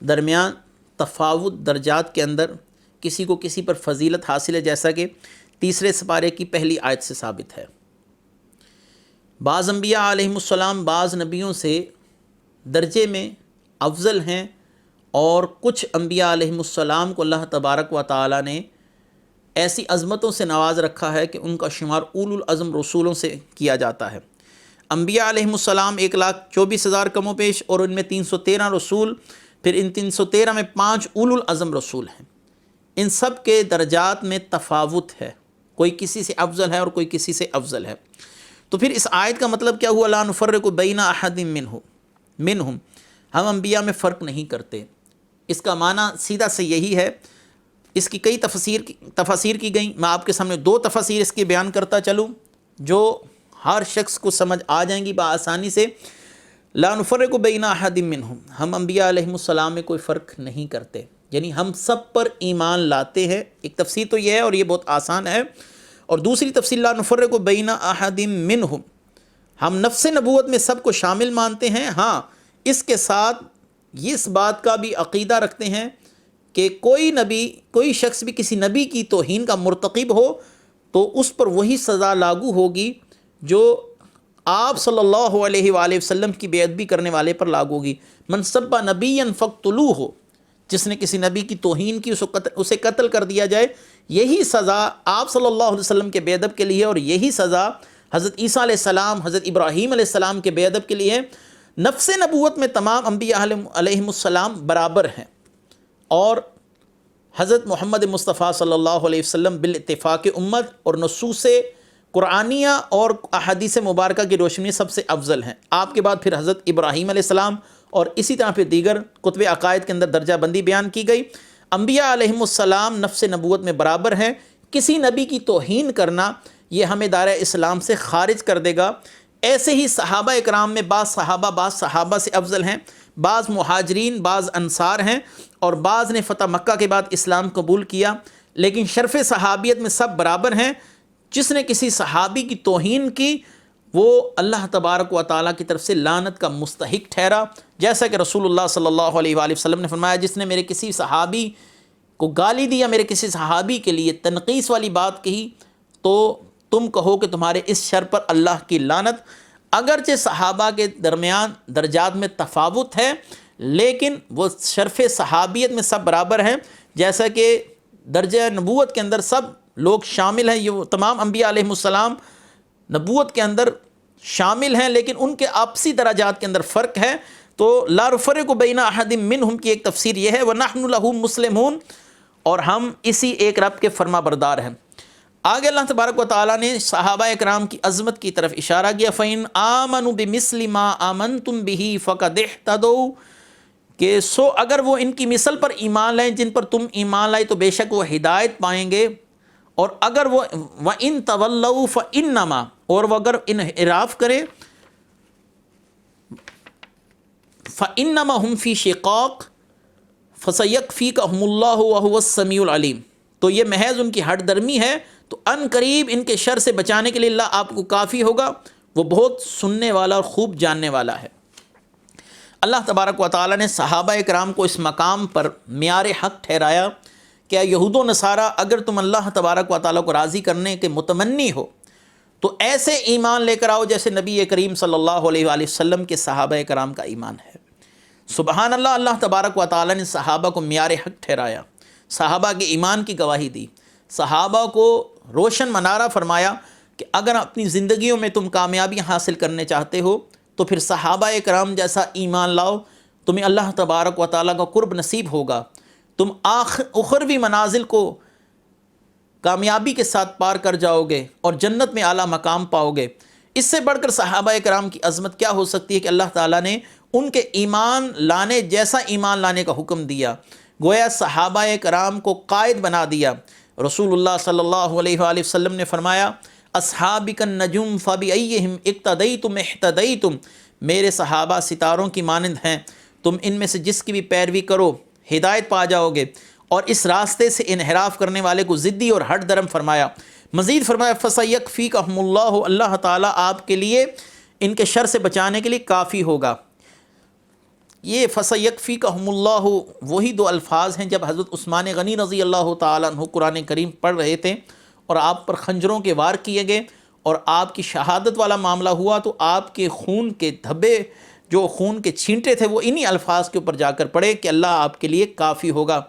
درمیان تفاوت درجات کے اندر کسی کو کسی پر فضیلت حاصل ہے، جیسا کہ تیسرے سپارے کی پہلی آیت سے ثابت ہے۔ بعض انبیاء علیہم السلام بعض نبیوں سے درجے میں افضل ہیں، اور کچھ انبیاء علیہم السلام کو اللہ تبارک و تعالی نے ایسی عظمتوں سے نواز رکھا ہے کہ ان کا شمار اولو العزم رسولوں سے کیا جاتا ہے۔ انبیاء علیہم السلام 1,24,000 کم و بیش، اور ان میں 313 رسول، پھر ان 313 میں 5 اولو العزم رسول ہیں۔ ان سب کے درجات میں تفاوت ہے، کوئی کسی سے افضل ہے اور کوئی کسی سے افضل ہے۔ تو پھر اس آیت کا مطلب کیا ہوا؟ لا نفرق بین احد منہم، ہم انبیاء میں فرق نہیں کرتے۔ اس کا معنی سیدھا سے یہی ہے۔ اس کی کئی تفاسیر کی گئیں، میں آپ کے سامنے 2 تفاسیر اس کی بیان کرتا چلوں جو ہر شخص کو سمجھ آ جائیں گی بآسانی سے۔ لا نفرق بین احد منہم، ہم انبیاء علیہم السلام میں کوئی فرق نہیں کرتے، یعنی ہم سب پر ایمان لاتے ہیں۔ ایک تفسیر تو یہ ہے اور یہ بہت آسان ہے، اور دوسری تفسیر لا نفرق بین احد منہم، ہم نفس نبوت میں سب کو شامل مانتے ہیں، ہاں اس کے ساتھ اس بات کا بھی عقیدہ رکھتے ہیں کہ کوئی شخص بھی کسی نبی کی توہین کا مرتکب ہو تو اس پر وہی سزا لاگو ہوگی جو آپ صلی اللہ علیہ وآلہ وسلم کی بے ادبی کرنے والے پر لاگو ہوگی۔ من سب نبیا فاقتلوہ، جس نے کسی نبی کی توہین کی اسے قتل کر دیا جائے۔ یہی سزا آپ صلی اللہ علیہ وسلم کے بے ادب کے لیے، اور یہی سزا حضرت عیسیٰ علیہ السلام، حضرت ابراہیم علیہ السلام کے بے ادب کے لیے ہے۔ نفس نبوت میں تمام انبیاء علیہم السلام برابر ہیں، اور حضرت محمد مصطفیٰ صلی اللہ علیہ وسلم بالاتفاق امت اور نصوص قرآنیہ اور احادیث مبارکہ کی روشنی سب سے افضل ہیں۔ آپ کے بعد پھر حضرت ابراہیم علیہ السلام، اور اسی طرح پھر دیگر کتب عقائد کے اندر درجہ بندی بیان کی گئی۔ انبیاء علیہم السلام نفس نبوت میں برابر ہیں، کسی نبی کی توہین کرنا یہ ہمیں دائرہ اسلام سے خارج کر دے گا۔ ایسے ہی صحابہ اکرام میں بعض صحابہ سے افضل ہیں، بعض مہاجرین، بعض انصار ہیں، اور بعض نے فتح مکہ کے بعد اسلام قبول کیا، لیکن شرف صحابیت میں سب برابر ہیں۔ جس نے کسی صحابی کی توہین کی وہ اللہ تبارک و تعالیٰ کی طرف سے لعنت کا مستحق ٹھہرا، جیسا کہ رسول اللہ صلی اللہ علیہ وآلہ وسلم نے فرمایا، جس نے میرے کسی صحابی کو گالی دی یا میرے کسی صحابی کے لیے تنقیص والی بات کہی تو تم کہو کہ تمہارے اس شر پر اللہ کی لعنت۔ اگرچہ صحابہ کے درمیان درجات میں تفاوت ہے، لیکن وہ شرف صحابیت میں سب برابر ہیں، جیسا کہ درجہ نبوت کے اندر سب لوگ شامل ہیں۔ یہ تمام انبیاء علیہم السلام نبوت کے اندر شامل ہیں، لیکن ان کے آپسی درجات کے اندر فرق ہے۔ تو لا نفرق بین احد منہم کی ایک تفسیر یہ ہے، وَنَحْنُ لَهُ مُسْلِمُونَ، اور ہم اسی ایک رب کے فرما بردار ہیں۔ آگے اللہ تبارک و تعالیٰ نے صحابہ اکرام کی عظمت کی طرف اشارہ کیا، فَإِنْ آمَنُوا بِمِثْلِ مَا آمَنْتُمْ بِهِ فَقَدِ اهْتَدَوْا، کہ اگر وہ ان کی مثل پر ایمان لائیں جن پر تم ایمان لائے تو بے شک وہ ہدایت پائیں گے، اور اگر وہ وَإِن تَوَلَّوْا فَإِنَّمَا، اور وہ اگر انحراف کرے فَإِنَّمَا هُمْ فِي شِقَاقٍ فَسَيَكْفِيكَهُمُ اللَّهُ وَهُوَ السَّمِيعُ الْعَلِيمُ، تو یہ محض ان کی ہٹ درمی ہے، تو ان قریب ان کے شر سے بچانے کے لیے اللہ آپ کو کافی ہوگا، وہ بہت سننے والا اور خوب جاننے والا ہے۔ اللہ تبارک و تعالیٰ نے صحابہ اکرام کو اس مقام پر معیار حق ٹھہرایا کہ یہود و نصارہ اگر تم اللہ تبارک و تعالیٰ کو راضی کرنے کے متمنی ہو تو ایسے ایمان لے کر آؤ جیسے نبی کریم صلی اللہ علیہ وآلہ وسلم کے صحابہ اکرام کا ایمان ہے۔ سبحان اللہ، اللہ تبارک و تعالیٰ نے صحابہ کو معیار حق ٹھہرایا، صحابہ کے ایمان کی گواہی دی، صحابہ کو روشن منارہ فرمایا کہ اگر اپنی زندگیوں میں تم کامیابی حاصل کرنے چاہتے ہو تو پھر صحابہ اکرام جیسا ایمان لاؤ، تمہیں اللہ تبارک و تعالیٰ کا قرب نصیب ہوگا، تم اخروی منازل کو کامیابی کے ساتھ پار کر جاؤ گے اور جنت میں اعلیٰ مقام پاؤ گے۔ اس سے بڑھ کر صحابہ اکرام کی عظمت کیا ہو سکتی ہے کہ اللہ تعالیٰ نے ان کے ایمان لانے جیسا ایمان لانے کا حکم دیا، گویا صحابہ اکرام کو قائد بنا دیا۔ رسول اللہ صلی اللہ علیہ وآلہ وسلم نے فرمایا، اصحابک النجوم فبأیہم اقتدیتم اہتدیتم، میرے صحابہ ستاروں کی مانند ہیں، تم ان میں سے جس کی بھی پیروی کرو ہدایت پا جاؤ گے، اور اس راستے سے انحراف کرنے والے کو ضدی اور ہٹ درم فرمایا۔ مزید فرمایا فَسَيَكْفِيكَهُمُ اللَّهُ، اللہ تعالیٰ آپ کے لیے ان کے شر سے بچانے کے لیے کافی ہوگا۔ یہ فَسَيَكْفِيكَهُمُ اللَّهُ وہی دو الفاظ ہیں جب حضرت عثمان غنی رضی اللہ تعالیٰ عنہ قرآن کریم پڑھ رہے تھے اور آپ پر خنجروں کے وار کیے گئے اور آپ کی شہادت والا معاملہ ہوا تو آپ کے خون کے دھبے، جو خون کے چھینٹے تھے، وہ انہی الفاظ کے اوپر جا کر پڑھے کہ اللہ آپ کے لیے کافی ہوگا۔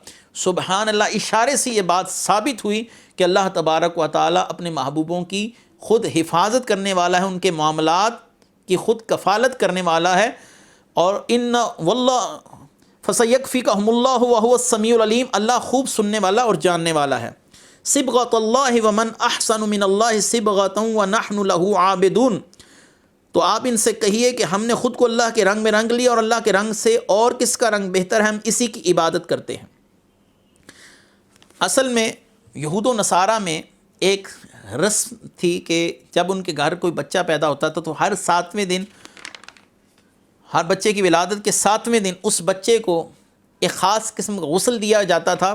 سبحان اللہ، اشارے سے یہ بات ثابت ہوئی کہ اللہ تبارک و تعالیٰ اپنے محبوبوں کی خود حفاظت کرنے والا ہے، ان کے معاملات کی خود کفالت کرنے والا ہے، اور ان واللہ فَسَيَكْفِيكَهُمُ اللَّهُ وَهُوَ السَّمِيعُ الْعَلِيمُ، اللہ خوب سننے والا اور جاننے والا ہے۔ صِبْغَةَ اللَّهِ وَمَنْ أَحْسَنُ مِنَ اللَّهِ صِبْغَةً وَنَحْنُ لَهُ عَابِدُونَ، تو آپ ان سے کہیے کہ ہم نے خود کو اللہ کے رنگ میں رنگ لیا اور اللہ کے رنگ سے اور کس کا رنگ بہتر ہے، ہم اسی کی عبادت کرتے ہیں۔ اصل میں یہود و نصارہ میں ایک رسم تھی کہ جب ان کے گھر کوئی بچہ پیدا ہوتا تھا تو ہر 7ویں دن، ہر بچے کی ولادت کے 7ویں دن اس بچے کو ایک خاص قسم کا غسل دیا جاتا تھا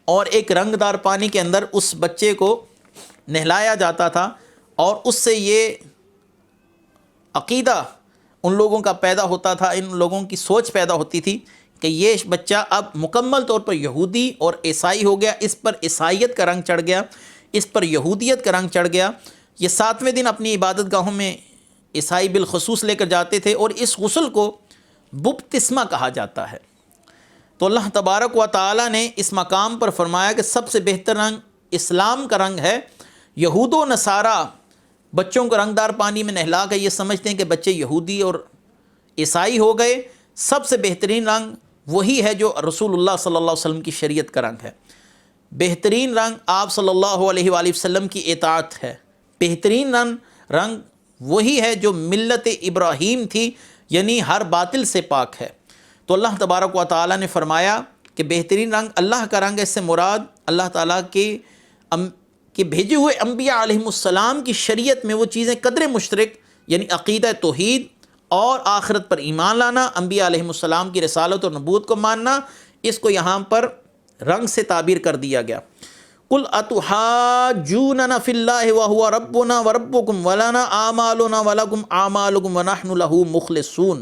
اور ایک رنگ دار پانی کے اندر اس بچے کو نہلایا جاتا تھا، اور اس سے یہ عقیدہ ان لوگوں کا پیدا ہوتا تھا، ان لوگوں کی سوچ پیدا ہوتی تھی کہ یہ بچہ اب مکمل طور پر یہودی اور عیسائی ہو گیا، اس پر عیسائیت کا رنگ چڑھ گیا، اس پر یہودیت کا رنگ چڑھ گیا۔ یہ 7ویں دن اپنی عبادت گاہوں میں عیسائی بالخصوص لے کر جاتے تھے، اور اس غسل کو بپتسمہ کہا جاتا ہے۔ تو اللہ تبارک و تعالی نے اس مقام پر فرمایا کہ سب سے بہتر رنگ اسلام کا رنگ ہے۔ یہود و نصارہ بچوں کو رنگ دار پانی میں نہلا کے یہ سمجھتے ہیں کہ بچے یہودی اور عیسائی ہو گئے۔ سب سے بہترین رنگ وہی ہے جو رسول اللہ صلی اللہ علیہ وسلم کی شریعت کا رنگ ہے۔ بہترین رنگ آپ صلی اللہ علیہ وآلہ وسلم کی اطاعت ہے۔ بہترین رنگ وہی ہے جو ملت ابراہیم تھی، یعنی ہر باطل سے پاک ہے۔ تو اللہ تبارک و تعالیٰ نے فرمایا کہ بہترین رنگ اللہ کا رنگ ہے، اس سے مراد اللہ تعالیٰ کے بھیجے ہوئے انبیاء علیہم السلام کی شریعت میں وہ چیزیں قدر مشترک، یعنی عقیدہ توحید اور آخرت پر ایمان لانا، انبیاء علیہم السلام کی رسالت اور نبوت کو ماننا، اس کو یہاں پر رنگ سے تعبیر کر دیا گیا۔ قُلْ أَتُحَاجُّونَنَا فِي اللَّهِ وَهُوَ رَبُّنَا وَرَبُّكُمْ وَلَنَا أَعْمَالُنَا وَلَكُمْ أَعْمَالُكُمْ وَنَحْنُ لَهُ مُخْلِصُونَ۔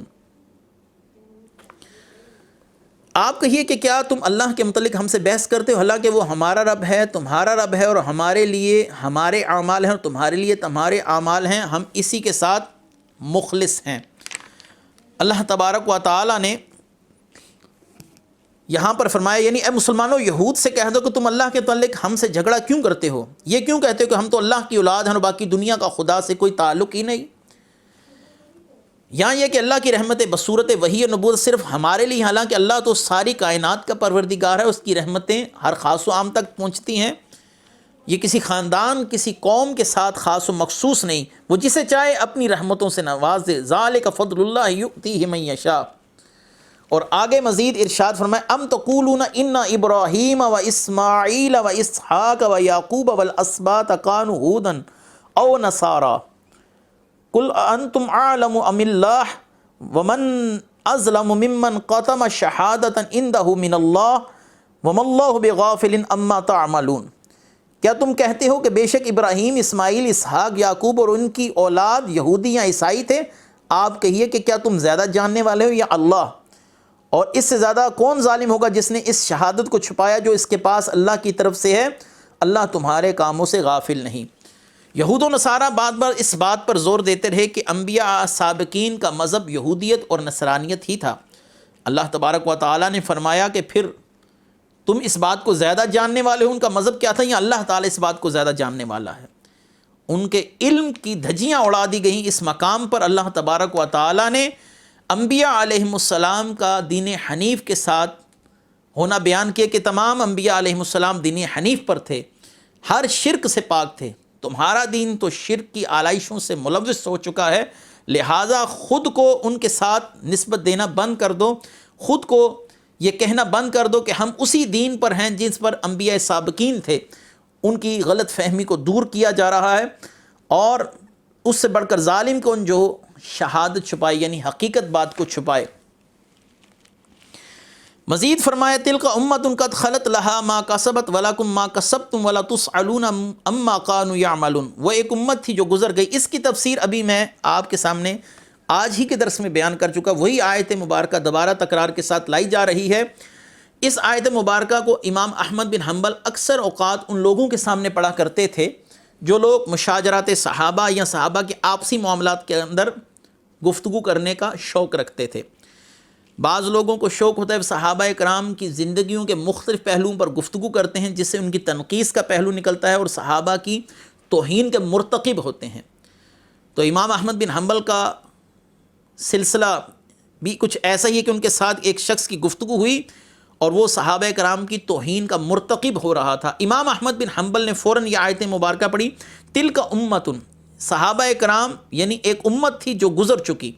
آپ کہیے کہ کیا تم اللہ کے متعلق ہم سے بحث کرتے ہو، حالانکہ وہ ہمارا رب ہے، تمہارا رب ہے، اور ہمارے لیے ہمارے اعمال ہیں اور تمہارے لیے تمہارے اعمال ہیں، ہم اسی کے ساتھ مخلص ہیں۔ اللہ تبارک و تعالی نے یہاں پر فرمایا، یعنی اے مسلمانوں یہود سے کہہ دو کہ تم اللہ کے متعلق ہم سے جھگڑا کیوں کرتے ہو، یہ کیوں کہتے ہو کہ ہم تو اللہ کی اولاد ہیں اور باقی دنیا کا خدا سے کوئی تعلق ہی نہیں۔ یہاں یہ کہ اللہ کی رحمت بصورت وحی اور نبوت صرف ہمارے لیے، حالانکہ اللہ تو ساری کائنات کا پروردگار ہے، اس کی رحمتیں ہر خاص و عام تک پہنچتی ہیں۔ یہ کسی خاندان کسی قوم کے ساتھ خاص و مخصوص نہیں، وہ جسے چاہے اپنی رحمتوں سے نواز دے۔ ذالک فضل اللہ یؤتیہ من یشاء۔ اور آگے مزید ارشاد فرمائے، ام تقولون ان ابراہیم و اسماعیل و اسحاق و یعقوب والاسباط کانوا ھودا او نصارا قل انتم اعلم ام اللہ ومن اظلم ممن قتم شہادۃ عندہ من اللہ وما اللہ بغافل عما تعملون۔ کیا تم کہتے ہو کہ بے شک ابراہیم، اسماعیل، اسحاق، یعقوب اور ان کی اولاد یہودی یا عیسائی تھے؟ آپ کہیے کہ کیا تم زیادہ جاننے والے ہو یا اللہ؟ اور اس سے زیادہ کون ظالم ہوگا جس نے اس شہادت کو چھپایا جو اس کے پاس اللہ کی طرف سے ہے، اللہ تمہارے کاموں سے غافل نہیں۔ یہود و نصارہ بار بار اس بات پر زور دیتے رہے کہ انبیاء سابقین کا مذہب یہودیت اور نصرانیت ہی تھا۔ اللہ تبارک و تعالیٰ نے فرمایا کہ پھر تم اس بات کو زیادہ جاننے والے ہو، ان کا مذہب کیا تھا، یا اللہ تعالیٰ اس بات کو زیادہ جاننے والا ہے؟ ان کے علم کی دھجیاں اڑا دی گئیں۔ اس مقام پر اللہ تبارک و تعالیٰ نے انبیاء علیہم السلام کا دین حنیف کے ساتھ ہونا بیان کیا کہ تمام انبیاء علیہم السلام دین حنیف پر تھے، ہر شرک سے پاک تھے۔ تمہارا دین تو شرک کی آلائشوں سے ملوث ہو چکا ہے، لہٰذا خود کو ان کے ساتھ نسبت دینا بند کر دو، خود کو یہ کہنا بند کر دو کہ ہم اسی دین پر ہیں جس پر انبیاء سابقین تھے۔ ان کی غلط فہمی کو دور کیا جا رہا ہے، اور اس سے بڑھ کر ظالم کون جو شہادت چھپائے، یعنی حقیقت بات کو چھپائے۔ مزید فرمایا، تلک امۃ قد خلت لہا ما کسبت ولکم ما کسبتم ولا تسألون عما کانوا یعملون۔ وہ ایک امت تھی جو گزر گئی۔ اس کی تفسیر ابھی میں آپ کے سامنے آج ہی کے درس میں بیان کر چکا، وہی آیت مبارکہ دوبارہ تکرار کے ساتھ لائی جا رہی ہے۔ اس آیت مبارکہ کو امام احمد بن حنبل اکثر اوقات ان لوگوں کے سامنے پڑھا کرتے تھے جو لوگ مشاجرات صحابہ یا صحابہ کے آپسی معاملات کے اندر گفتگو کرنے کا شوق رکھتے تھے۔ بعض لوگوں کو شوق ہوتا ہے صحابہ کرام کی زندگیوں کے مختلف پہلوؤں پر گفتگو کرتے ہیں، جس سے ان کی تنقیص کا پہلو نکلتا ہے اور صحابہ کی توہین کے مرتکب ہوتے ہیں۔ تو امام احمد بن حنبل کا سلسلہ بھی کچھ ایسا ہی ہے کہ ان کے ساتھ ایک شخص کی گفتگو ہوئی اور وہ صحابہ کرام کی توہین کا مرتکب ہو رہا تھا۔ امام احمد بن حنبل نے فوراً یہ آیت مبارکہ پڑھی، تلک امت، صحابہ کرام یعنی ایک امت تھی جو گزر چکی،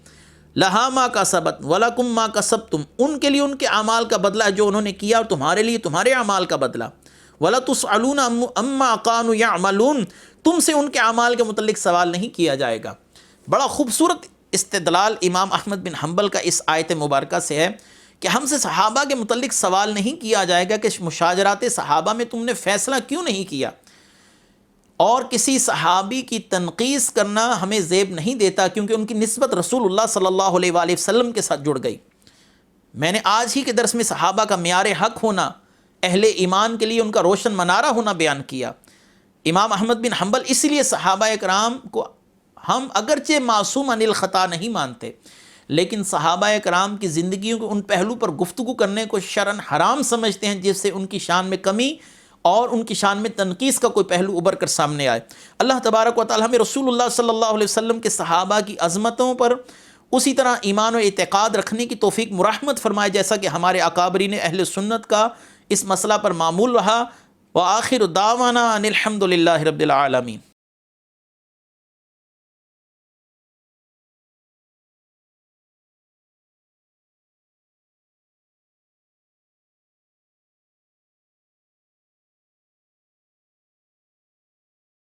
لہا ما کسبت ولکم ما کسبتم، ان کے لیے ان کے اعمال کا بدلہ ہے جو انہوں نے کیا، اور تمہارے لیے تمہارے اعمال کا بدلہ، ولا تسألون عما كانوا يعملون، تم سے ان کے اعمال کے متعلق سوال نہیں کیا جائے گا۔ بڑا خوبصورت استدلال امام احمد بن حنبل کا اس آیت مبارکہ سے ہے کہ ہم سے صحابہ کے متعلق سوال نہیں کیا جائے گا کہ مشاجرات صحابہ میں تم نے فیصلہ کیوں نہیں کیا، اور کسی صحابی کی تنقیص کرنا ہمیں زیب نہیں دیتا، کیونکہ ان کی نسبت رسول اللہ صلی اللہ علیہ وآلہ وسلم کے ساتھ جڑ گئی۔ میں نے آج ہی کے درس میں صحابہ کا معیار حق ہونا، اہل ایمان کے لیے ان کا روشن منارہ ہونا بیان کیا۔ امام احمد بن حنبل اس لیے صحابہ کرام کو ہم اگرچہ معصوم عن الخطا نہیں مانتے، لیکن صحابہ کرام کی زندگیوں کے ان پہلو پر گفتگو کرنے کو شرعاً حرام سمجھتے ہیں جس سے ان کی شان میں کمی اور ان کی شان میں تنقیص کا کوئی پہلو ابھر کر سامنے آئے۔ اللہ تبارک و تعالی ہمیں رسول اللہ صلی اللہ علیہ وسلم کے صحابہ کی عظمتوں پر اسی طرح ایمان و اعتقاد رکھنے کی توفیق مرحمت فرمائے، جیسا کہ ہمارے اکابرین اہل سنت کا اس مسئلہ پر معمول رہا۔ وآخر دعوانا ان الحمد للہ رب العالمین۔